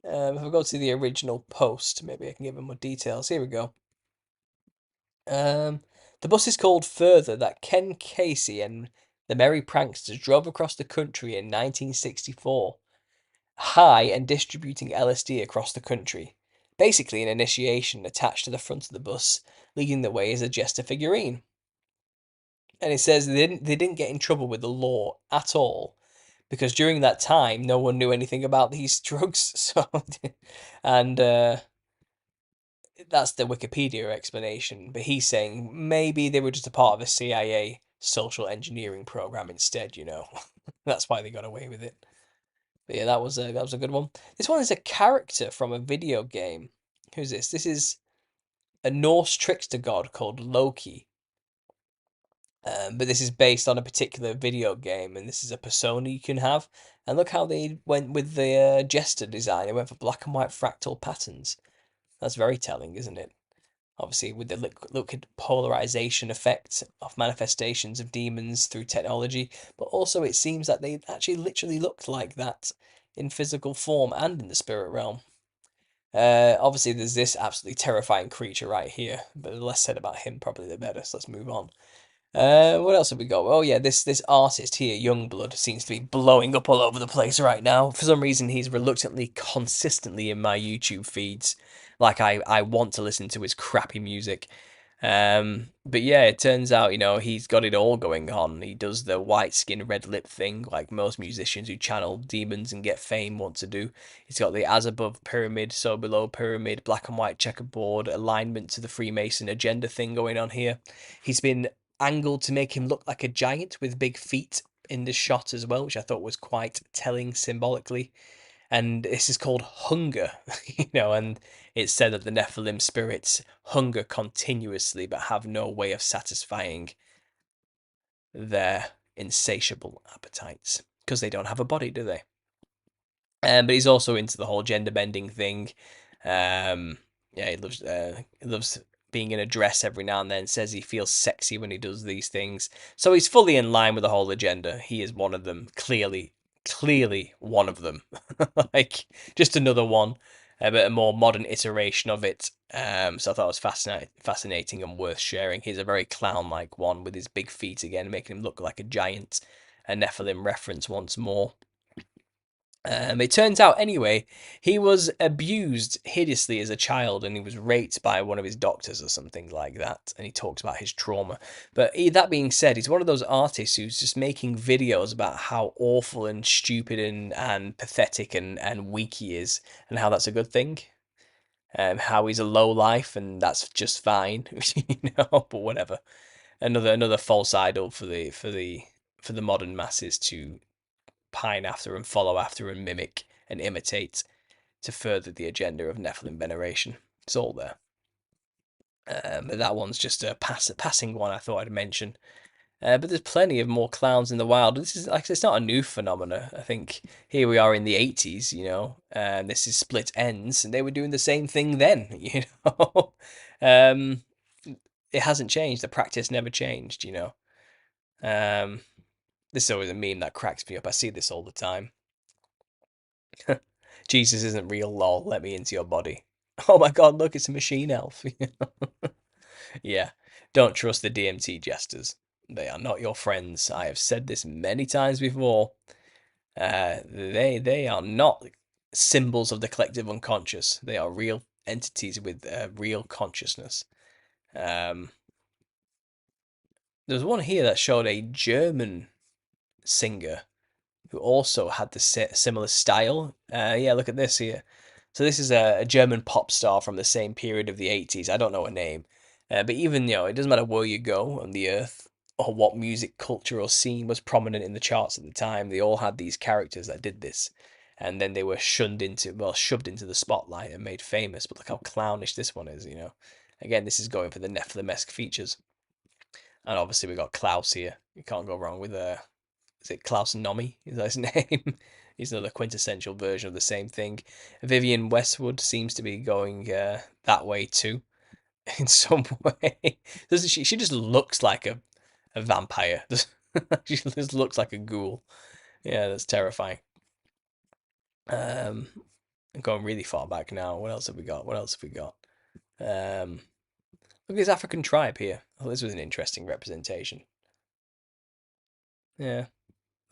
If I go to the original post, maybe I can give him more details. Here we go. Um, the bus is called Further that Ken Casey and the Merry Pranksters drove across the country in 1964, high and distributing LSD across the country. Basically, an initiation attached to the front of the bus, leading the way as a jester figurine. And it says they didn't get in trouble with the law at all, because during that time, no one knew anything about these drugs. So, and that's the Wikipedia explanation. But he's saying maybe they were just a part of a CIA social engineering program instead. That's why they got away with it. But yeah, that was a good one. This one is a character from a video game. Who's this? This is a Norse trickster god called Loki. But this is based on a particular video game, and this is a persona you can have. And look how they went with the jester design. They went for black and white fractal patterns. That's very telling, isn't it? Obviously, with the liquid polarization effect of manifestations of demons through technology, but also it seems that they actually literally looked like that in physical form and in the spirit realm. Obviously, there's this absolutely terrifying creature right here, but the less said about him, probably the better. So let's move on. What else have we got? Oh yeah, this artist here, Youngblood, seems to be blowing up all over the place right now. For some reason, he's reluctantly, consistently in my YouTube feeds. Like I want to listen to his crappy music. But yeah, it turns out, he's got it all going on. He does the white skin, red lip thing, like most musicians who channel demons and get fame want to do. He's got the as above pyramid, so below pyramid, black and white checkerboard, alignment to the Freemason agenda thing going on here. He's been angled to make him look like a giant with big feet in this shot as well, which I thought was quite telling symbolically. And this is called hunger, and it's said that the Nephilim spirits hunger continuously but have no way of satisfying their insatiable appetites because they don't have a body, do they? But he's also into the whole gender bending thing. Yeah, he loves being in a dress every now and then. Says he feels sexy when he does these things. So he's fully in line with the whole agenda. He is one of them. Clearly one of them. Like just another one, but a more modern iteration of it. So I thought it was fascinating and worth sharing. He's a very clown-like one with his big feet again, making him look like a giant. A Nephilim reference once more. It turns out, anyway, he was abused hideously as a child and he was raped by one of his doctors or something like that. And he talks about his trauma. But that being said, he's one of those artists who's just making videos about how awful and stupid and pathetic and weak he is and how that's a good thing. How he's a low life and that's just fine, but whatever. Another false idol for the modern masses to pine after and follow after and mimic and imitate to further the agenda of Nephilim veneration. It's all there. But that one's just a passing one I thought I'd mention. But there's plenty of more clowns in the wild. This is like it's not a new phenomena. I think here we are in the 80s, and this is Split Ends, and they were doing the same thing then, um, it hasn't changed. The practice never changed. Um, this is always a meme that cracks me up. I see this all the time. Jesus isn't real, lol. Let me into your body. Oh my god, look, it's a machine elf. Yeah, don't trust the DMT jesters. They are not your friends. I have said this many times before. They are not symbols of the collective unconscious. They are real entities with real consciousness. Um, there's one here that showed a German singer who also had the similar style. Yeah, look at this here. So this is a German pop star from the same period of the 80s. I don't know her name. But even, it doesn't matter where you go on the earth or what music culture or scene was prominent in the charts at the time. They all had these characters that did this. And then they were shoved into the spotlight and made famous. But look how clownish this one is. Again, this is going for the Nephilim-esque features. And obviously we got Klaus here. You can't go wrong with is it Klaus Nomi? Is that his name? He's another quintessential version of the same thing. Vivienne Westwood seems to be going that way too, in some way. Doesn't she? She just looks like a vampire. She just looks like a ghoul. Yeah, that's terrifying. I'm going really far back now. What else have we got? What else have we got? Look at this African tribe here. Oh, this was an interesting representation. Yeah.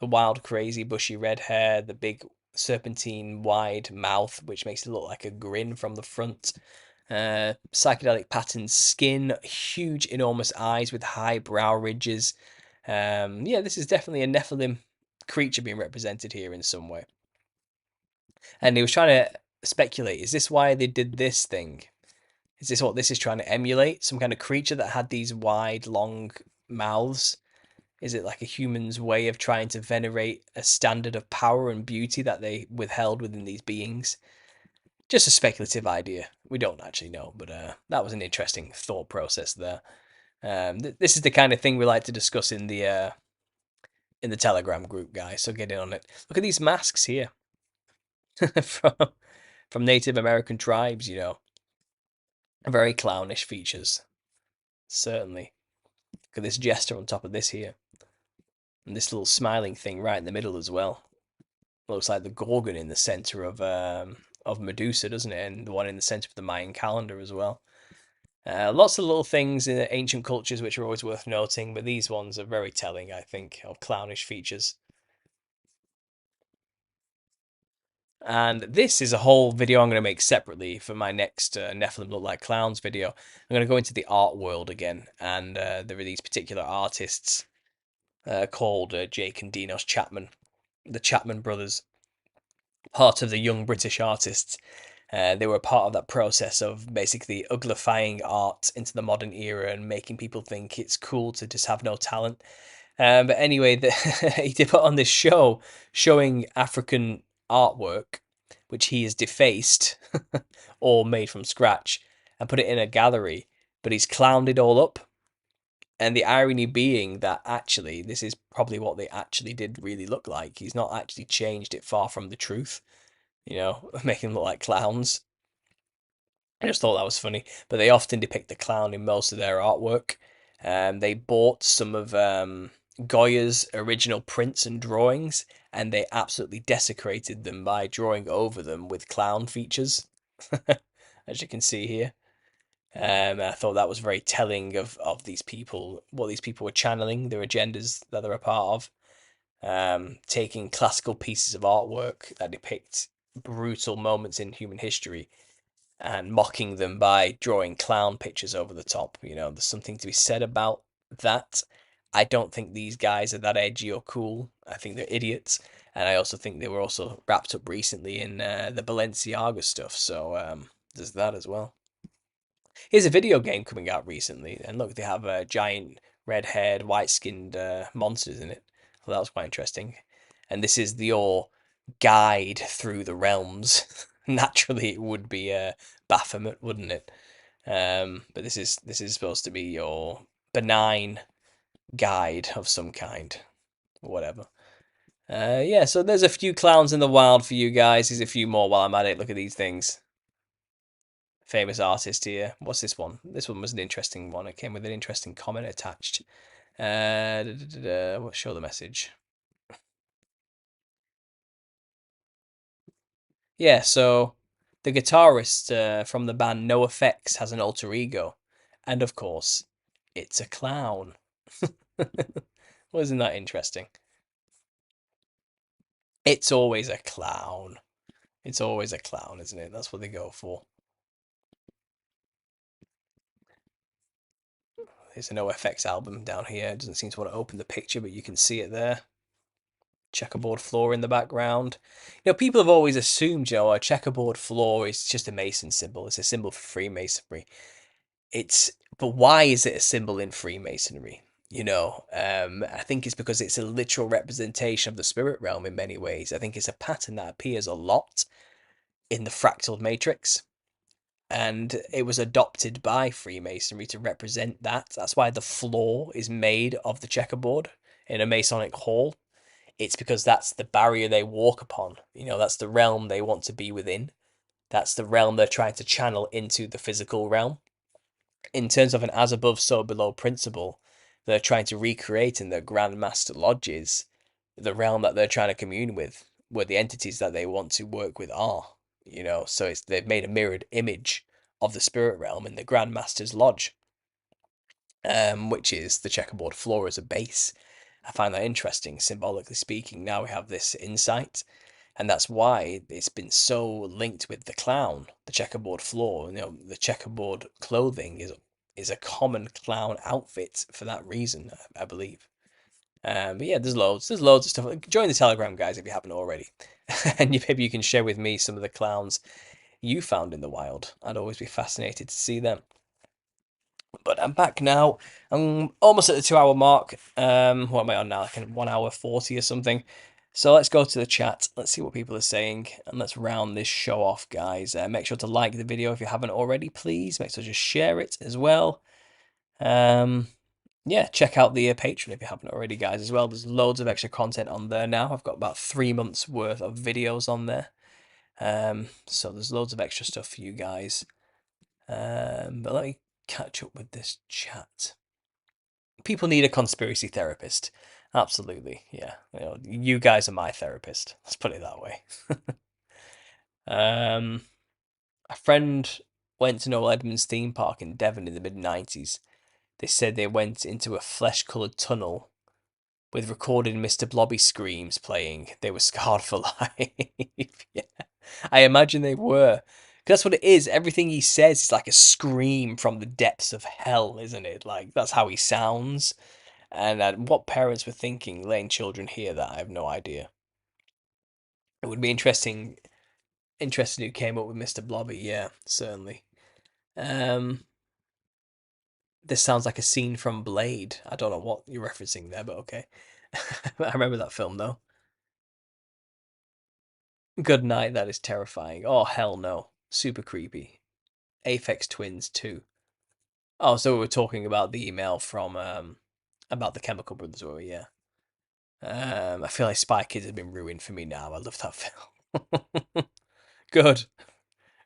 The wild, crazy, bushy red hair, the big serpentine wide mouth, which makes it look like a grin from the front. Psychedelic patterned skin, huge, enormous eyes with high brow ridges. Yeah, this is definitely a Nephilim creature being represented here in some way. And he was trying to speculate, is this why they did this thing? Is this what this is trying to emulate? Some kind of creature that had these wide, long mouths? Is it like a human's way of trying to venerate a standard of power and beauty that they withheld within these beings? Just a speculative idea. We don't actually know, but that was an interesting thought process there. This is the kind of thing we like to discuss in the Telegram group, guys. So get in on it. Look at these masks here from Native American tribes. Very clownish features, certainly. Look at this jester on top of this here, and this little smiling thing right in the middle as well. Looks like the Gorgon in the center of Medusa, doesn't it? And the one in the center of the Mayan calendar as well. Lots of little things in ancient cultures which are always worth noting, but these ones are very telling, I think, of clownish features. And this is a whole video I'm going to make separately for my next Nephilim Look Like Clowns video. I'm going to go into the art world again, and there are these particular artists called Jake and Dinos Chapman, the Chapman brothers, part of the Young British Artists. They were part of that process of basically uglifying art into the modern era and making people think it's cool to just have no talent. But anyway, he did put on this show showing African artwork, which he has defaced or made from scratch and put it in a gallery, but he's clowned it all up. And the irony being that actually, this is probably what they actually did really look like. He's not actually changed it far from the truth, making them look like clowns. I just thought that was funny. But they often depict the clown in most of their artwork. They bought some of Goya's original prints and drawings, and they absolutely desecrated them by drawing over them with clown features, as you can see here. I thought that was very telling of these people, what these people were channeling, their agendas that they're a part of. Taking classical pieces of artwork that depict brutal moments in human history and mocking them by drawing clown pictures over the top. There's something to be said about that. I don't think these guys are that edgy or cool. I think they're idiots. And I also think they were also wrapped up recently in the Balenciaga stuff. So there's that as well. Here's a video game coming out recently. And look, they have giant red-haired, white-skinned monsters in it. Well, that was quite interesting. And this is your guide through the realms. Naturally, it would be Baphomet, wouldn't it? But this is supposed to be your benign guide of some kind, whatever. Yeah, so there's a few clowns in the wild for you guys. There's a few more while I'm at it. Look at these things. Famous artist here. What's this one? This one was an interesting one. It came with an interesting comment attached. Show the message. Yeah, so the guitarist from the band No Effects has an alter ego. And of course, it's a clown. Well, isn't that interesting? It's always a clown. It's always a clown, isn't it? That's what they go for. There's a No Effects album down here. It doesn't seem to want to open the picture, but you can see it there. Checkerboard floor in the background. People have always assumed, a checkerboard floor is just a Mason symbol. It's a symbol for Freemasonry. But why is it a symbol in Freemasonry? I think it's because it's a literal representation of the spirit realm in many ways. I think it's a pattern that appears a lot in the fractal matrix, and it was adopted by Freemasonry to represent that. That's why the floor is made of the checkerboard in a Masonic hall. It's because that's the barrier they walk upon. That's the realm they want to be within. That's the realm they're trying to channel into the physical realm. In terms of an as above, so below principle, they're trying to recreate in their Grand Master lodges the realm that they're trying to commune with, where the entities that they want to work with are. So they've made a mirrored image of the spirit realm in the Grand Master's lodge, which is the checkerboard floor as a base. I find that interesting, symbolically speaking. Now we have this insight, and that's why it's been so linked with the clown, the checkerboard floor. The checkerboard clothing is a common clown outfit for that reason, I believe. But yeah, there's loads of stuff. Join the Telegram, guys, if you haven't already, and maybe you can share with me some of the clowns you found in the wild. I'd always be fascinated to see them. But I'm back now. I'm almost at the 2 hour mark. What am I on now? Like 1 hour 40 or something. So let's go to the chat. Let's see what people are saying, and let's round this show off, guys. Make sure to like the video if you haven't already, please. Make sure to just share it as well. Um, yeah, check out the Patreon if you haven't already, guys, as well. There's loads of extra content on there now. I've got about 3 months worth of videos on there. So there's loads of extra stuff for you guys. But let me catch up with this chat. People need a conspiracy therapist. Absolutely, yeah. You guys are my therapist. Let's put it that way. A friend went to Noel Edmonds theme park in Devon in the mid-90s. They said they went into a flesh-coloured tunnel with recorded Mr. Blobby screams playing. They were scarred for life. Yeah, I imagine they were. 'Cause that's what it is. Everything he says is like a scream from the depths of hell, isn't it? Like, that's how he sounds. And what parents were thinking letting children hear that, I have no idea. It would be interesting who came up with Mr. Blobby. Yeah, certainly. Um, this sounds like a scene from Blade. I don't know what you're referencing there, but okay. I remember that film though. Good night, that is terrifying. Oh hell no. Super creepy. Aphex Twins 2. Oh, so we were talking about the email from about the Chemical Brothers, were we? Yeah. I feel like Spy Kids has been ruined for me now. I love that film. Good.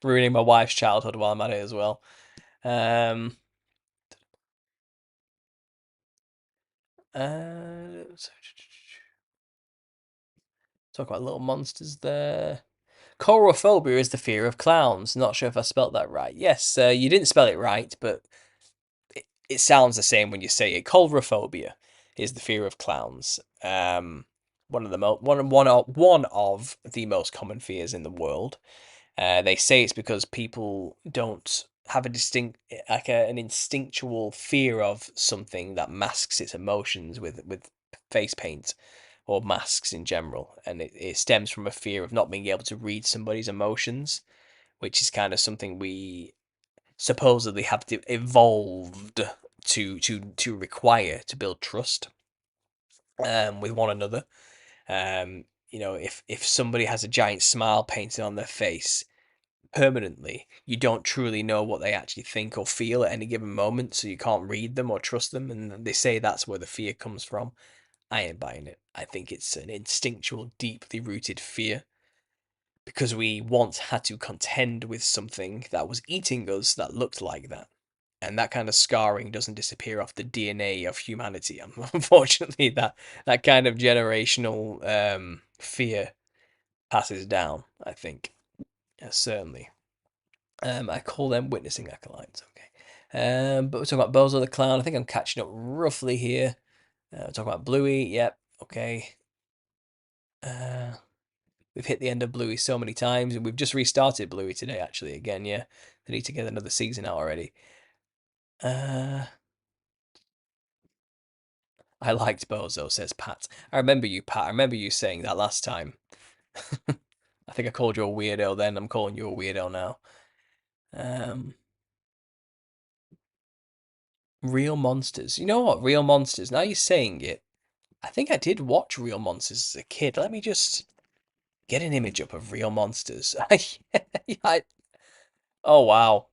Ruining my wife's childhood while I'm at it as well. Um, so talk about little monsters there. Chorophobia is the fear of clowns. Not sure if I spelt that right. Yes, you didn't spell it right, but it sounds the same when you say it. Chorophobia is the fear of clowns. One of the one of the most common fears in the world. They say it's because people don't have a distinct, like an instinctual fear of something that masks its emotions with face paint or masks in general, and it stems from a fear of not being able to read somebody's emotions, which is kind of something we supposedly have evolved to require to build trust with one another. If somebody has a giant smile painted on their face permanently, you don't truly know what they actually think or feel at any given moment, so you can't read them or trust them. And they say that's where the fear comes from. I ain't buying it. I think it's an instinctual, deeply rooted fear because we once had to contend with something that was eating us that looked like that. And that kind of scarring doesn't disappear off the DNA of humanity. Unfortunately, that kind of generational fear passes down, I think. Yeah, certainly. I call them witnessing acolytes. Okay. But we're talking about Bozo the Clown. I think I'm catching up roughly here. We're talking about Bluey. Yep. Okay. Uh, we've hit the end of Bluey so many times, and we've just restarted Bluey today. Actually, again, yeah. They need to get another season out already. I liked Bozo, says Pat. I remember you, Pat. I remember you saying that last time. I think I called you a weirdo then. I'm calling you a weirdo now. Um, Real Monsters. You know what? Real Monsters. Now you're saying it. I think I did watch Real Monsters as a kid. Let me just get an image up of Real Monsters. Oh, wow.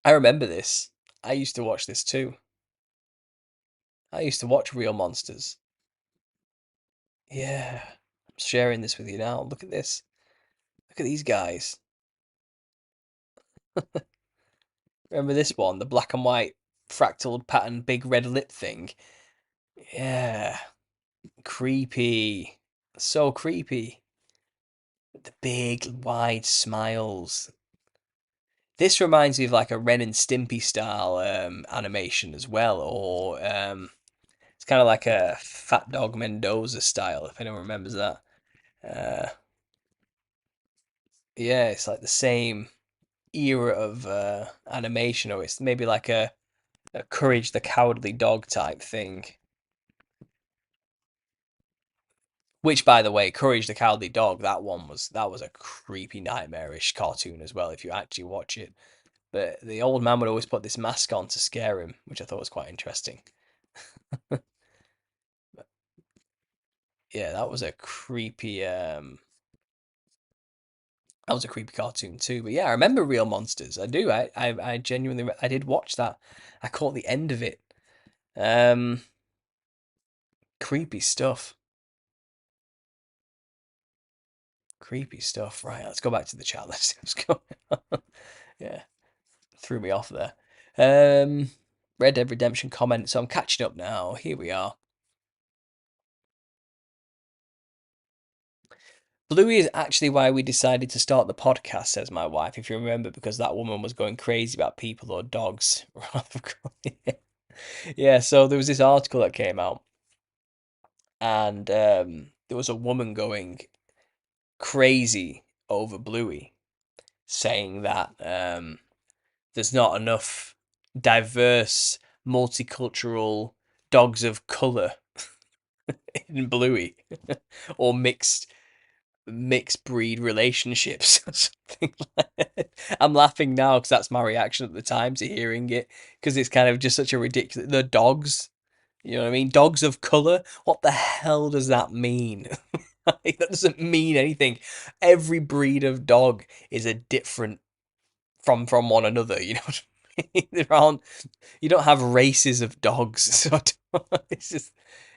I remember this. I used to watch this too. I used to watch Real Monsters. Yeah. I'm sharing this with you now. Look at this. Look at these guys. Remember this one? The black and white fractal pattern big red lip thing. Yeah. Creepy. So creepy. The big wide smiles. This reminds me of like a Ren and Stimpy style animation as well, or it's kind of like a Fat Dog Mendoza style, if anyone remembers that. Uh, yeah, it's like the same era of animation, or it's maybe like a Courage the Cowardly Dog type thing. Which, by the way, Courage the Cowardly Dog. That was a creepy, nightmarish cartoon as well. If you actually watch it, but the old man would always put this mask on to scare him, which I thought was quite interesting. Yeah, that was a creepy cartoon too. But yeah, I remember Real Monsters. I do. I genuinely I did watch that. I caught the end of it. Um, Creepy stuff. Creepy stuff. Right, let's go back to the chat. Let's see what's going on. Yeah, threw me off there. Um, Red Dead Redemption comment. So I'm catching up now. Here we are. Bluey is actually why we decided to start the podcast, says my wife, if you remember, because that woman was going crazy about people or dogs. Yeah, so there was this article that came out, and there was a woman going crazy over Bluey, saying that there's not enough diverse, multicultural dogs of colour in Bluey, or mixed breed relationships or something like that. I'm laughing now because that's my reaction at the time to hearing it, because it's kind of just such a ridiculous. The dogs, you know what I mean? Dogs of color. What the hell does that mean? Like, that doesn't mean anything. Every breed of dog is a different from one another. You know what I mean? There aren't. You don't have races of dogs. So it's just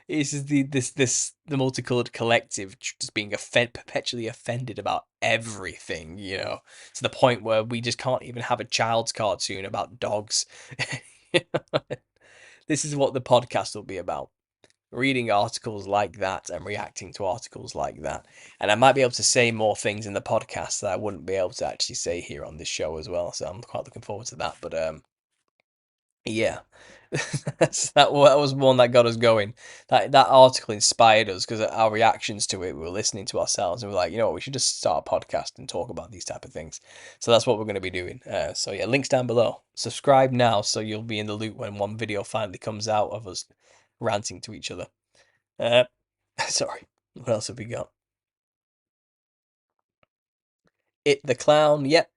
the multicolored collective just being perpetually offended about everything, to the point where we just can't even have a child's cartoon about dogs. This is what the podcast will be about. Reading articles like that and reacting to articles like that. And I might be able to say more things in the podcast that I wouldn't be able to actually say here on this show as well. So I'm quite looking forward to that. But yeah, that was one that got us going. That article inspired us because our reactions to it, we were listening to ourselves and we were like, you know what, we should just start a podcast and talk about these type of things. So that's what we're going to be doing. So yeah, links down below. Subscribe now so you'll be in the loop when one video finally comes out of us ranting to each other. Uh, sorry, what else have we got? It the Clown, yep.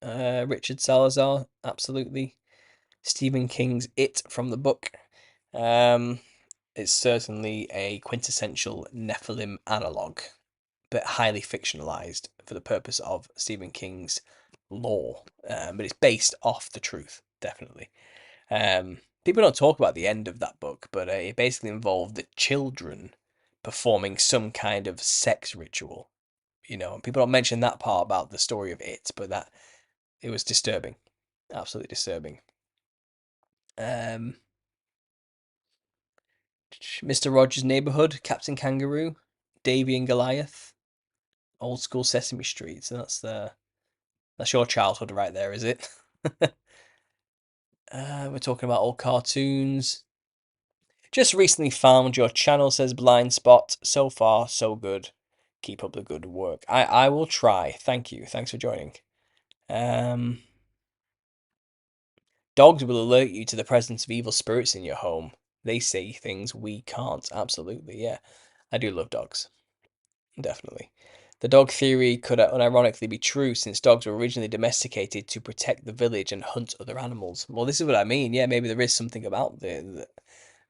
Richard Salazar, absolutely. Stephen King's It from the book. Um, It's certainly a quintessential Nephilim analogue, but highly fictionalized for the purpose of Stephen King's lore. But it's based off the truth, definitely. People don't talk about the end of that book, but it basically involved the children performing some kind of sex ritual. And people don't mention that part about the story of it, but that it was disturbing, absolutely disturbing. Um, Mr. Rogers' Neighborhood, Captain Kangaroo, Davy and Goliath, old school Sesame Street. So that's your childhood right there, is it? We're talking about old cartoons. Just recently found your channel, says Blind Spot. So far, so good. Keep up the good work. I will try. Thank you. Thanks for joining. Um, Dogs will alert you to the presence of evil spirits in your home. They say things we can't. Absolutely, yeah. I do love dogs. Definitely. The dog theory could unironically be true since dogs were originally domesticated to protect the village and hunt other animals. Well, this is what I mean. Yeah, maybe there is something about the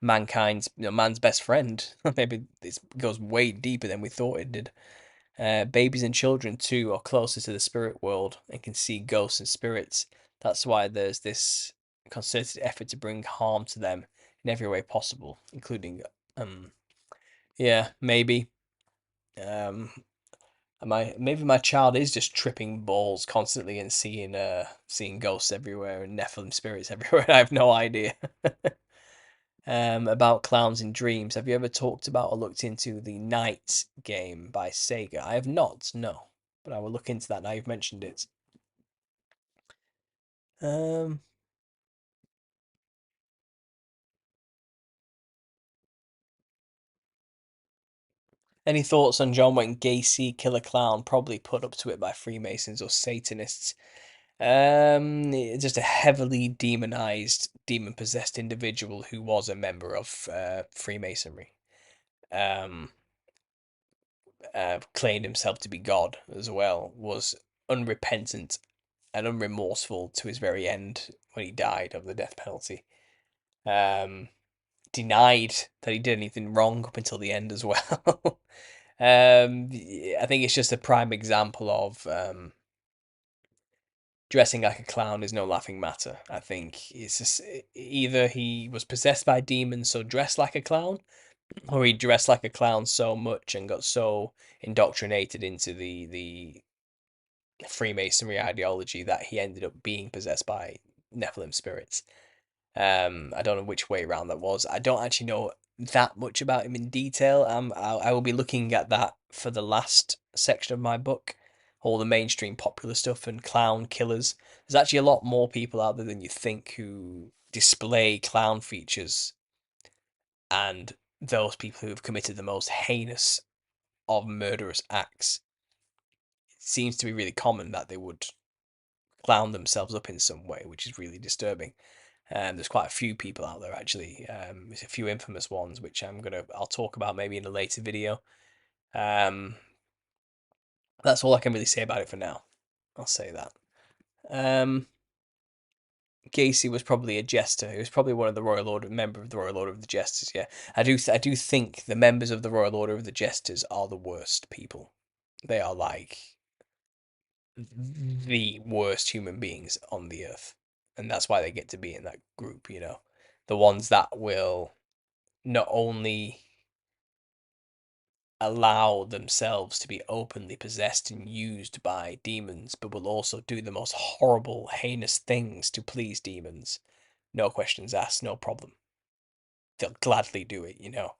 mankind's, man's best friend. Maybe this goes way deeper than we thought it did. Babies and children too are closer to the spirit world and can see ghosts and spirits. That's why there's this concerted effort to bring harm to them in every way possible, including, yeah, maybe. Um, maybe my child is just tripping balls constantly and seeing ghosts everywhere and Nephilim spirits everywhere. I have no idea. About clowns in dreams. Have you ever talked about or looked into the Night game by Sega? I have not, no, but I will look into that now you've mentioned it. Um, any thoughts on John Wayne Gacy, Killer Clown, probably put up to it by Freemasons or Satanists? Just a heavily demonized, demon possessed individual who was a member of Freemasonry. Um, claimed himself to be God as well, was unrepentant and unremorseful to his very end when he died of the death penalty. Um, Denied that he did anything wrong up until the end as well. I think it's just a prime example of dressing like a clown is no laughing matter. I think it's just either he was possessed by demons, so dressed like a clown, or he dressed like a clown so much and got so indoctrinated into the Freemasonry ideology that he ended up being possessed by Nephilim spirits. I don't know which way around that was. I don't actually know that much about him in detail. I will be looking at that for the last section of my book, all the mainstream popular stuff and clown killers. There's actually a lot more people out there than you think who display clown features, and those people who have committed the most heinous of murderous acts. It seems to be really common that they would clown themselves up in some way, which is really disturbing. There's quite a few people out there actually. There's a few infamous ones which I'll talk about maybe in a later video. Um, that's all I can really say about it for now. I'll say that. Um, Gacy was probably a jester. He was probably one of the Royal Order, member of the Royal Order of the Jesters. Yeah, I do think the members of the Royal Order of the Jesters are the worst people. They are like the worst human beings on the earth, and that's why they get to be in that group. You know, the ones that will not only allow themselves to be openly possessed and used by demons, but will also do the most horrible, heinous things to please demons. No questions asked, no problem. They'll gladly do it, you know.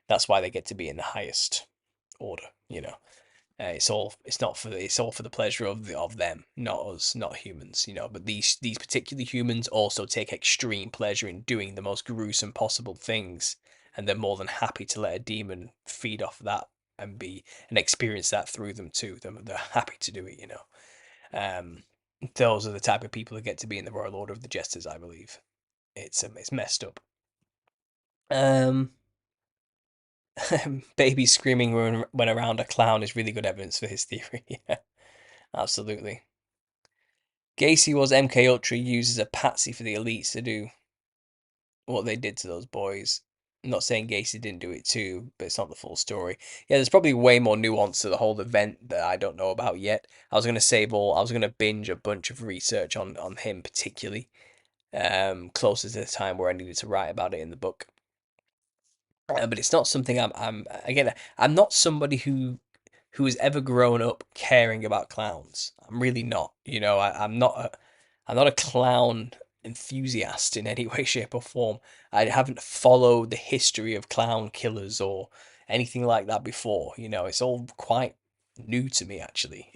That's why they get to be in the highest order, you know. It's all for the pleasure of them, not us, not humans, you know. But these particular humans also take extreme pleasure in doing the most gruesome possible things, and they're more than happy to let a demon feed off that and experience that through them too. They're happy to do it, you know. Um, those are the type of people who get to be in the Royal Order of the Jesters, I believe. It's messed up. Um, Baby screaming when around a clown is really good evidence for his theory. Yeah, absolutely. Gacy was MK Ultra used as a patsy for the elites to do what they did to those boys. I'm not saying Gacy didn't do it too, but it's not the full story. Yeah, there's probably way more nuance to the whole event that I don't know about yet. I was gonna binge a bunch of research on him particularly, closer to the time where I needed to write about it in the book. But it's not something I'm again. I'm not somebody who has ever grown up caring about clowns. I'm really not. You know, I'm not a clown enthusiast in any way, shape, or form. I haven't followed the history of clown killers or anything like that before. You know, it's all quite new to me actually,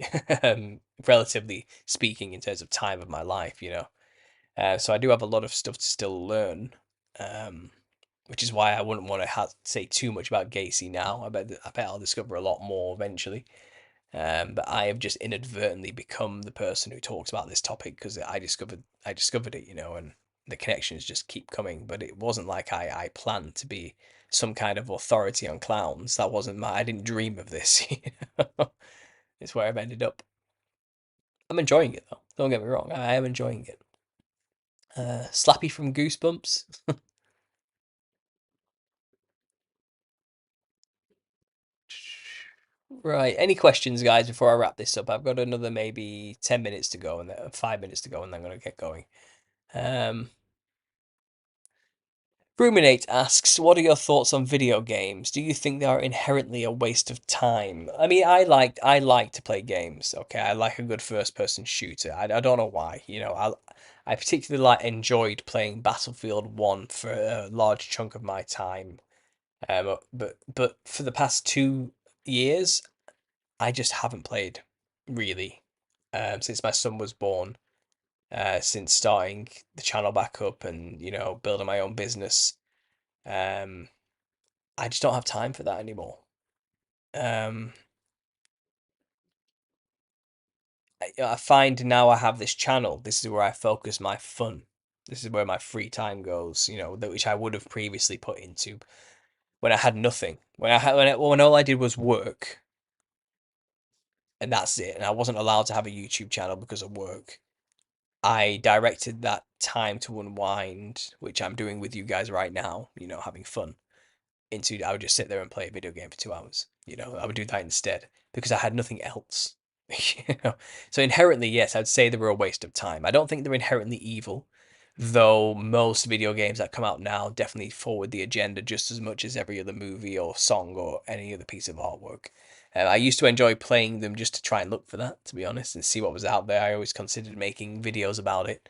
relatively speaking, in terms of time of my life. You know, so I do have a lot of stuff to still learn. Um, which is why I wouldn't want to say too much about Gacy now. I bet I'll discover a lot more eventually. But I have just inadvertently become the person who talks about this topic because I discovered it, you know, and the connections just keep coming. But it wasn't like I planned to be some kind of authority on clowns. That wasn't my. I didn't dream of this. You know? It's where I've ended up. I'm enjoying it though. Don't get me wrong. I am enjoying it. Slappy from Goosebumps. Right. Any questions, guys, before I wrap this up? I've got another maybe 10 minutes to go and then 5 minutes to go, and then I'm going to get going. Um, Ruminate asks, what are your thoughts on video games? Do you think they are inherently a waste of time? I mean, I like to play games, okay? I like a good first-person shooter. I don't know why, you know. I particularly enjoyed playing Battlefield 1 for a large chunk of my time. But for the past 2 years, I just haven't played really since my son was born. Since starting the channel back up and building my own business, um, I just don't have time for that anymore. Um, I find now I have this channel. This is where I focus my fun. This is where my free time goes. Which I would have previously put into when I had nothing. When all I did was work. and that's it. And I wasn't allowed to have a YouTube channel because of work. I directed that time to unwind, which I'm doing with you guys right now, having fun, into I would just sit there and play a video game for 2 hours. I would do that instead because I had nothing else. you know. So inherently, yes, I'd say they were a waste of time. I don't think they're inherently evil, though most video games that come out now definitely forward the agenda just as much as every other movie or song or any other piece of artwork. I used to enjoy playing them just to try and look for that, to be honest, and see what was out there. I always considered making videos about it.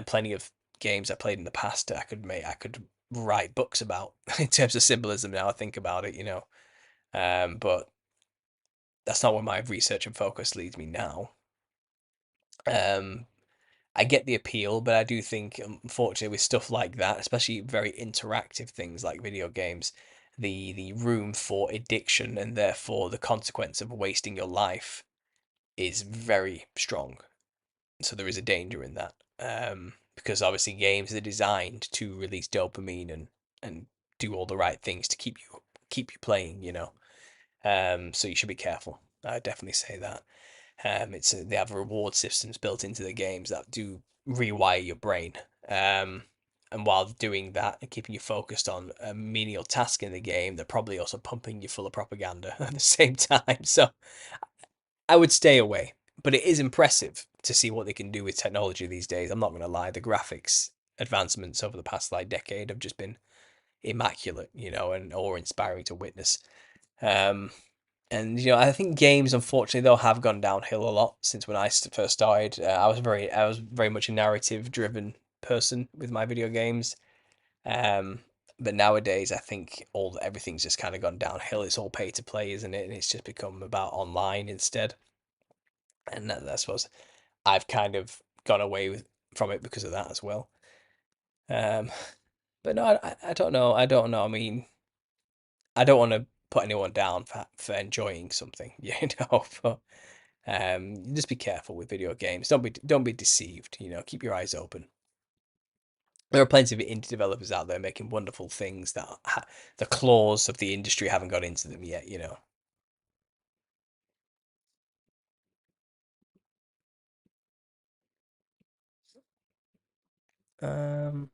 Plenty of games I played in the past I could write books about in terms of symbolism. Now I think about it. But that's not where my research and focus leads me now. Um, I get the appeal, but I do think, unfortunately, with stuff like that, especially very interactive things like video games, the room for addiction and therefore the consequence of wasting your life is very strong. So there is a danger in that, because obviously games are designed to release dopamine and do all the right things to keep you playing. So you should be careful. I definitely say that. They have reward systems built into the games that do rewire your brain. Um, and while doing that and keeping you focused on a menial task in the game, they're probably also pumping you full of propaganda at the same time. So I would stay away. But it is impressive to see what they can do with technology these days. I'm not going to lie. The graphics advancements over the past decade have just been immaculate, and awe-inspiring to witness. Um, and I think games, unfortunately, though, have gone downhill a lot since when I first started. I was very much a narrative-driven person with my video games. Um, but nowadays, I think everything's just kind of gone downhill. It's all pay to play, isn't it? And it's just become about online instead. And I suppose I've kind of gone away from it because of that as well. Um, but no, I don't know. I don't know. I mean, I don't want to put anyone down for enjoying something, But just be careful with video games. Don't be deceived. Keep your eyes open. There are plenty of indie developers out there making wonderful things that the claws of the industry haven't got into them yet. Um,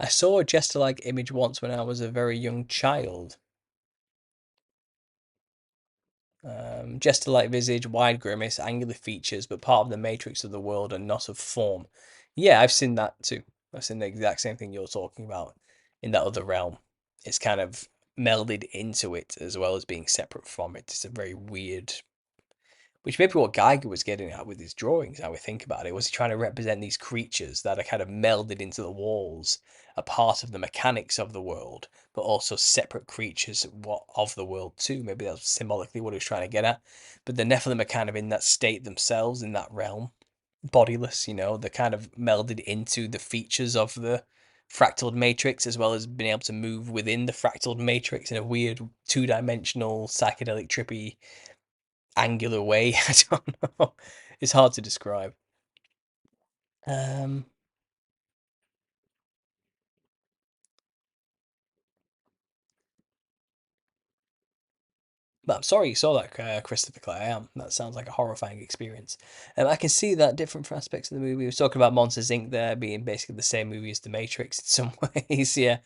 I saw a Jester-like image once when I was a very young child. Jester-like visage, wide grimace, angular features, but part of the matrix of the world and not of form. Yeah, I've seen that too. I've seen the exact same thing you're talking about in that other realm. It's kind of melded into it as well as being separate from it. It's a very weird, which maybe what Geiger was getting at with his drawings, how we think about it. Was he trying to represent these creatures that are kind of melded into the walls, a part of the mechanics of the world, but also separate creatures of the world too? Maybe that's symbolically what he was trying to get at. But the Nephilim are kind of in that state themselves, in that realm, bodiless, they're kind of melded into the features of the fractaled matrix, as well as being able to move within the fractaled matrix in a weird two-dimensional psychedelic trippy angular way. I don't know. It's hard to describe. Um, but I'm sorry you saw that, Christopher Clay. That sounds like a horrifying experience. I can see that different aspects of the movie. We were talking about Monsters Inc. there being basically the same movie as The Matrix in some ways. Yeah,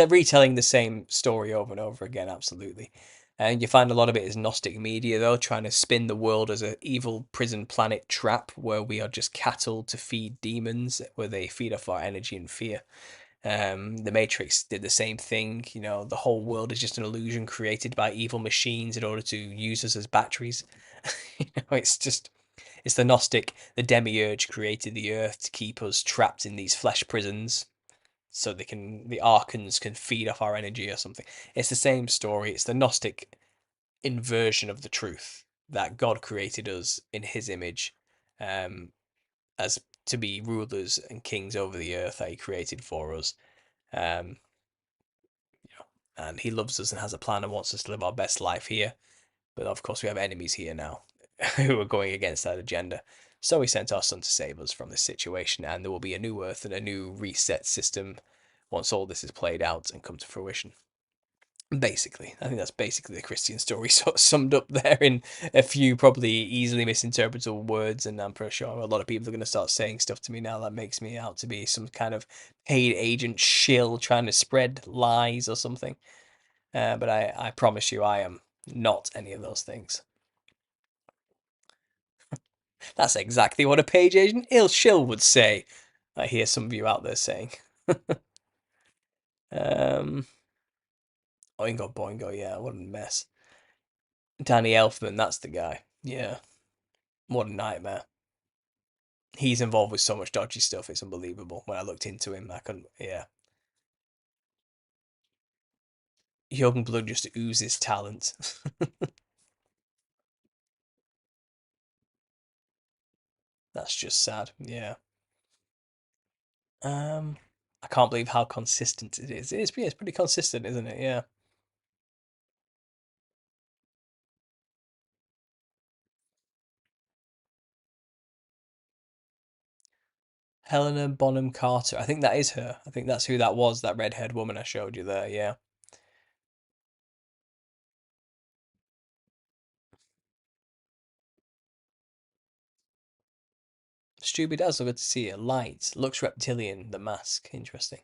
retelling the same story over and over again. Absolutely. And you find a lot of it is Gnostic media, though, trying to spin the world as an evil prison planet trap where we are just cattle to feed demons, where they feed off our energy and fear. The Matrix did the same thing. The whole world is just an illusion created by evil machines in order to use us as batteries. It's the Gnostic, the demiurge created the earth to keep us trapped in these flesh prisons, so the Archons can feed off our energy or something. It's the same story. It's the Gnostic inversion of the truth that God created us in His image, um, as to be rulers and kings over the earth that He created for us. Um, and he loves us and has a plan and wants us to live our best life here. But of course, we have enemies here now who are going against that agenda. So he sent our son to save us from this situation, and there will be a new Earth and a new reset system once all this is played out and come to fruition. Basically, I think that's basically the Christian story sort of summed up there in a few probably easily misinterpretable words. And I'm pretty sure a lot of people are going to start saying stuff to me now that makes me out to be some kind of paid agent shill trying to spread lies or something. But I promise you, I am not any of those things. That's exactly what a page agent shill would say. I hear some of you out there saying. um, Oingo Boingo, yeah, what a mess. Danny Elfman, that's the guy. Yeah, what a nightmare. He's involved with so much dodgy stuff. It's unbelievable. When I looked into him, I couldn't. Yeah, young blood just oozes talent. That's just sad. Yeah. Um, I can't believe how consistent it is. It's pretty consistent, isn't it? Yeah. Helena Bonham Carter. I think that is her. I think that's who that was. That red-haired woman I showed you there. Yeah. Stupid as good to see it. Light looks reptilian. The mask. Interesting.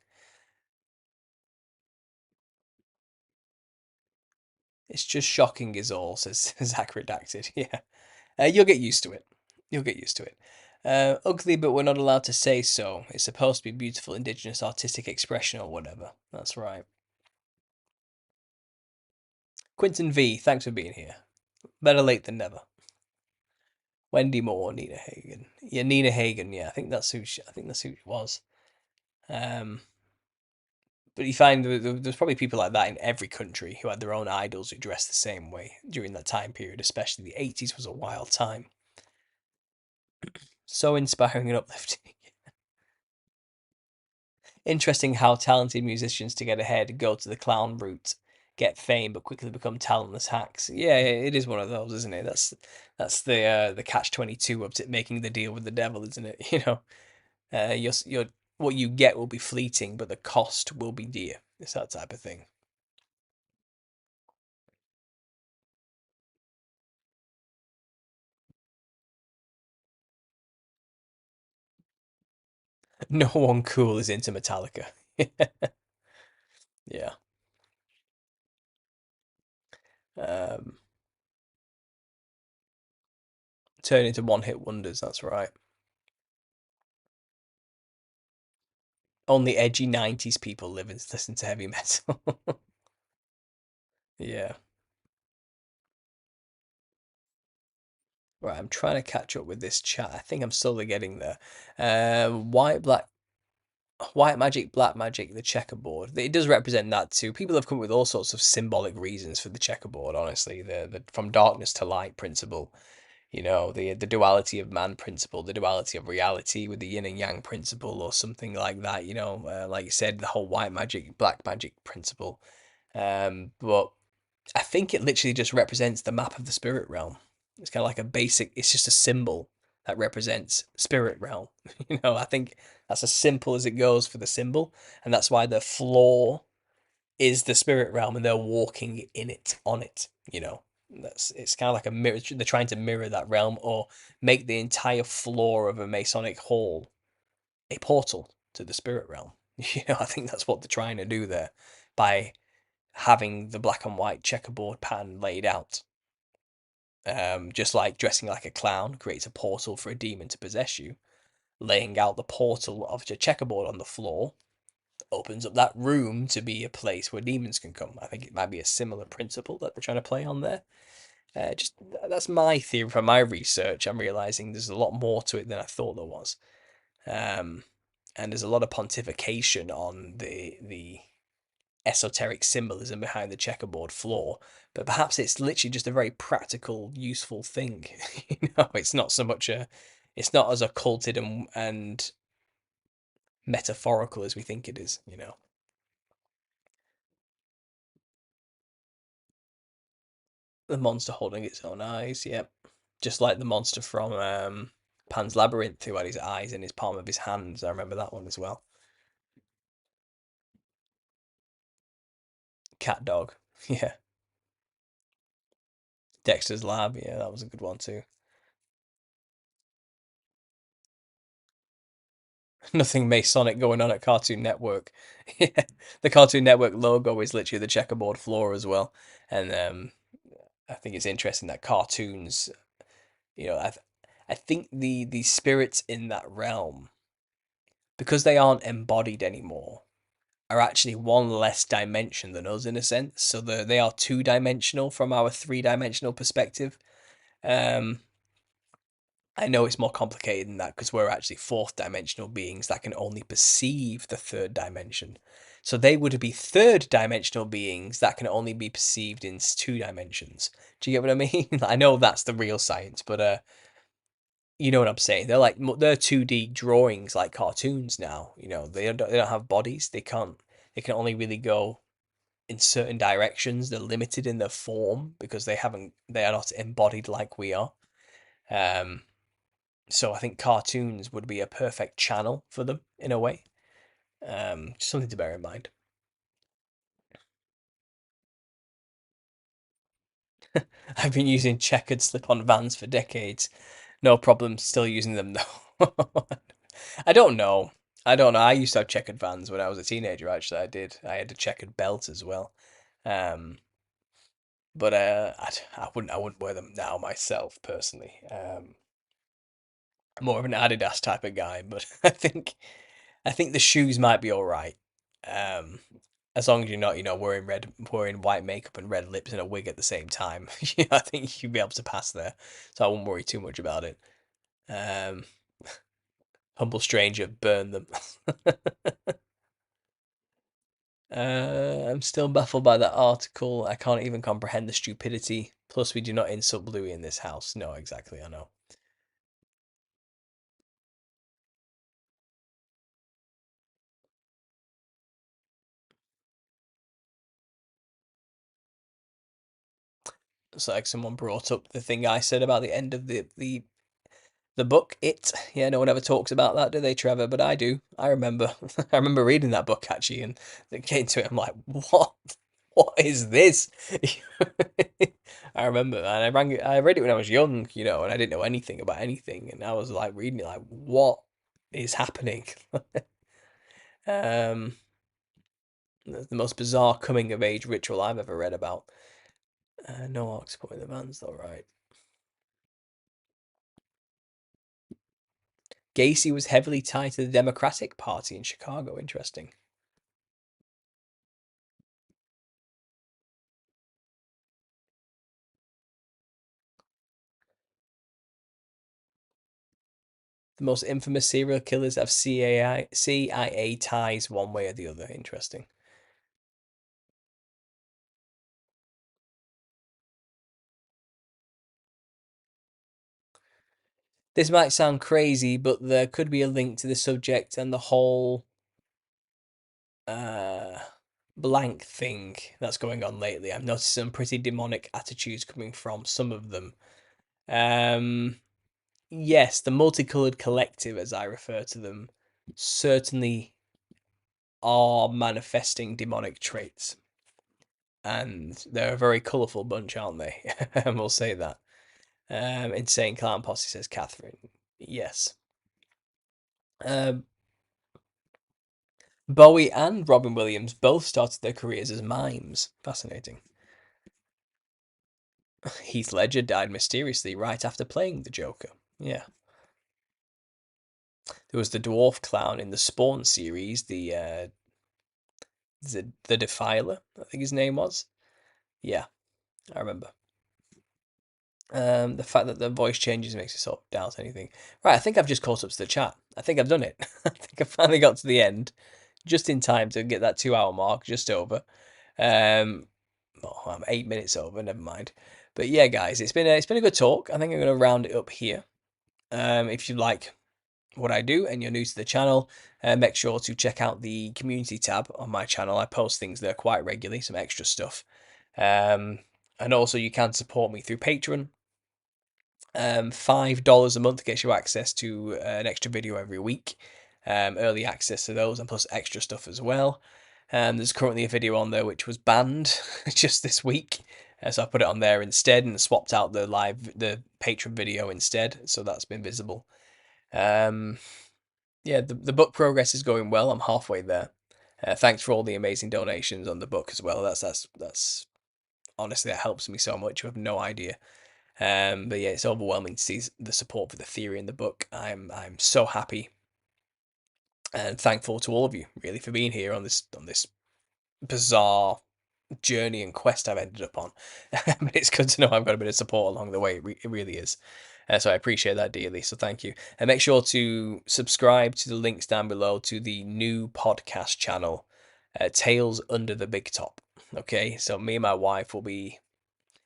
It's just shocking, is all. Says Zach redacted. Yeah. You'll get used to it. You'll get used to it. Ugly, but we're not allowed to say so. It's supposed to be beautiful, indigenous, artistic expression or whatever. That's right. Quinton V, thanks for being here. Better late than never. Wendy Moore, Nina Hagen. Yeah, Nina Hagen. Yeah, I think that's who. I think that's who it was. Um, but you find there's probably people like that in every country who had their own idols who dressed the same way during that time period. Especially the 80s was a wild time. So inspiring and uplifting. Interesting how talented musicians to get ahead go to the clown route, get fame, but quickly become talentless hacks. Yeah, it is one of those, isn't it? That's the catch-22 of making the deal with the devil, isn't it? You know, you're what you get will be fleeting, but the cost will be dear. It's that type of thing. No one cool is into Metallica. Yeah. Um, turn into one-hit wonders. That's right. Only edgy '90s people live and listen to heavy metal. Yeah. Right, I'm trying to catch up with this chat. I think I'm slowly getting there. White magic, black magic, the checkerboard. It does represent that too. People have come up with all sorts of symbolic reasons for the checkerboard. Honestly, the from darkness to light principle. You know, the duality of man principle, the duality of reality with the yin and yang principle, or something like that. You know, like you said, the whole white magic, black magic principle. But I think it literally just represents the map of the spirit realm. It's kind of like a basic. It's just a symbol that represents spirit realm. You know, I think that's as simple as it goes for the symbol, and that's why the floor is the spirit realm, and they're walking in it, on it. You know, that's it's kind of like a mirror. They're trying to mirror that realm, or make the entire floor of a Masonic hall a portal to the spirit realm. You know, I think that's what they're trying to do there by having the black and white checkerboard pattern laid out. Just like dressing like a clown creates a portal for a demon to possess you, laying out the portal of your checkerboard on the floor opens up that room to be a place where demons can come. I think it might be a similar principle that they're trying to play on there. Just that's my theory from my research. I'm realizing there's a lot more to it than I thought there was, um, and there's a lot of pontification on the esoteric symbolism behind the checkerboard floor, but perhaps it's literally just a very practical, useful thing. You know, it's not so much it's not as occulted and metaphorical as we think it is. You know, the monster holding its own eyes. Yep, just like the monster from Pan's Labyrinth, who had his eyes in his palm of his hands. I remember that one as well. Cat Dog. Yeah. Dexter's Lab. Yeah, that was a good one too. Nothing Masonic going on at Cartoon Network. Yeah, the Cartoon Network logo is literally the checkerboard floor as well. And I think it's interesting that cartoons, you know, I think the spirits in that realm, because they aren't embodied anymore, are actually one less dimension than us in a sense. So they are two-dimensional from our three-dimensional perspective. Um, I know it's more complicated than that because we're actually fourth dimensional beings that can only perceive the third dimension. So they would be third dimensional beings that can only be perceived in two dimensions. Do you get what I mean? I know that's the real science, but you know what I'm saying? They're 2D drawings like cartoons now. You know, they don't have bodies. They can only really go in certain directions. They're limited in their form because they are not embodied like we are. Um, so I think cartoons would be a perfect channel for them in a way. Something to bear in mind. I've been using checkered slip-on Vans for decades. No problem still using them though. I don't know. I don't know. I used to have checkered Vans when I was a teenager. Actually, I did. I had a checkered belt as well. Um, but I wouldn't wear them now myself personally. More of an Adidas type of guy, but I think the shoes might be all right. Um, as long as you're not, wearing white makeup and red lips and a wig at the same time. Yeah, I think you'd be able to pass there. So I wouldn't worry too much about it. Um, humble stranger, burn them. I'm still baffled by that article. I can't even comprehend the stupidity. Plus, we do not insult Bluey in this house. No, exactly, I know. It's like someone brought up the thing I said about the end of the book. Yeah, no one ever talks about that, do they, Trevor? But I do. I remember. I remember reading that book actually, and it came to it. I'm like, what? What is this? I remember, and I read it when I was young, and I didn't know anything about anything, and I was like reading it, like, what is happening? um, the most bizarre coming of age ritual I've ever read about. No orcs put in the vans, though, right? Gacy was heavily tied to the Democratic Party in Chicago. Interesting. The most infamous serial killers have CIA ties one way or the other. Interesting. This might sound crazy, but there could be a link to the subject and the whole uh, blank thing that's going on lately. I've noticed some pretty demonic attitudes coming from some of them. Um, yes, the multicolored collective, as I refer to them, certainly are manifesting demonic traits. And they're a very colourful bunch, aren't they? And we'll say that. Insane Clown Posse, says Catherine. Yes. Um, Bowie and Robin Williams both started their careers as mimes. Fascinating. Heath Ledger died mysteriously right after playing the Joker. Yeah. There was the dwarf clown in the Spawn series, the Defiler, I think his name was. Yeah, I remember. The fact that the voice changes makes me sort of doubt anything. Right, I think I've just caught up to the chat. I think I've done it. I think I finally got to the end, just in time to get that 2 hour mark, just over. I'm 8 minutes over. Never mind. But yeah, guys, it's been a good talk. I think I'm going to round it up here. If you like what I do and you're new to the channel, make sure to check out the community tab on my channel. I post things there quite regularly, some extra stuff. And also, you can support me through Patreon. $5 a month gets you access to an extra video every week, early access to those, and plus extra stuff as well. There's currently a video on there which was banned just this week, so I put it on there instead and swapped out the patron video instead, so that's been visible. Yeah, the book progress is going well. I'm halfway there. Thanks for all the amazing donations on the book as well. That's honestly, that helps me so much. You have no idea. But yeah, it's overwhelming to see the support for the theory in the book. I'm so happy and thankful to all of you really for being here on this bizarre journey and quest I've ended up on. But it's good to know I've got a bit of support along the way. It really is. So I appreciate that dearly. So thank you. And make sure to subscribe to the links down below to the new podcast channel, Tales Under the Big Top. Okay, so me and my wife will be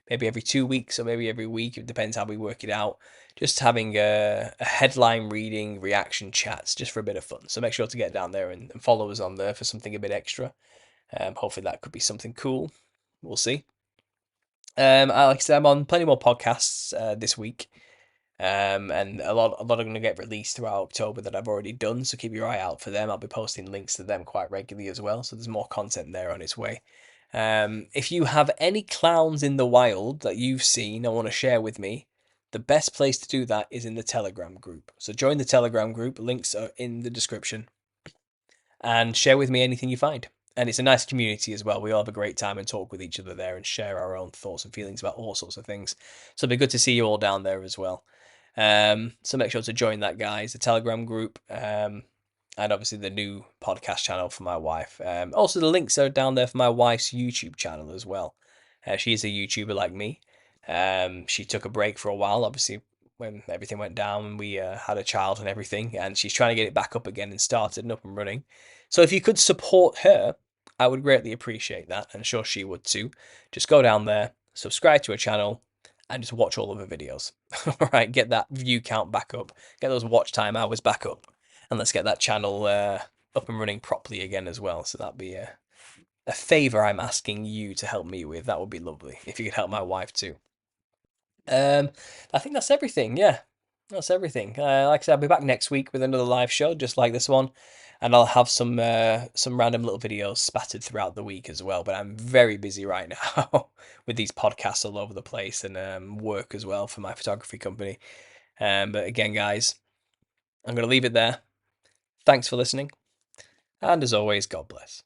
maybe every 2 weeks or maybe every week. It depends how we work it out. Just having a headline reading reaction chats just for a bit of fun. So make sure to get down there and follow us on there for something a bit extra. Hopefully that could be something cool. We'll see. Like I said, I'm on plenty more podcasts this week. And a lot are going to get released throughout October that I've already done. So keep your eye out for them. I'll be posting links to them quite regularly as well. So there's more content there on its way. If you have any clowns in the wild that you've seen or want to share with me, the best place to do that is in the Telegram group. So join the Telegram group. Links are in the description. And share with me anything you find. And it's a nice community as well. We all have a great time and talk with each other there and share our own thoughts and feelings about all sorts of things. So it'll be good to see you all down there as well. So make sure to join that, guys, the Telegram group, and obviously the new podcast channel for my wife. Also, the links are down there for my wife's YouTube channel as well. She's a YouTuber like me. She took a break for a while, obviously, when everything went down and we had a child and everything, and she's trying to get it back up again and started and up and running. So if you could support her, I would greatly appreciate that, and I'm sure she would too. Just go down there, subscribe to her channel, and just watch all of her videos. All right, get that view count back up, get those watch time hours back up, and let's get that channel up and running properly again as well. So that'd be a favour I'm asking you to help me with. That would be lovely if you could help my wife too. I think that's everything. Yeah, that's everything. Like I said, I'll be back next week with another live show just like this one, and I'll have some random little videos spattered throughout the week as well. But I'm very busy right now with these podcasts all over the place and work as well for my photography company. But again, guys, I'm going to leave it there. Thanks for listening, and as always, God bless.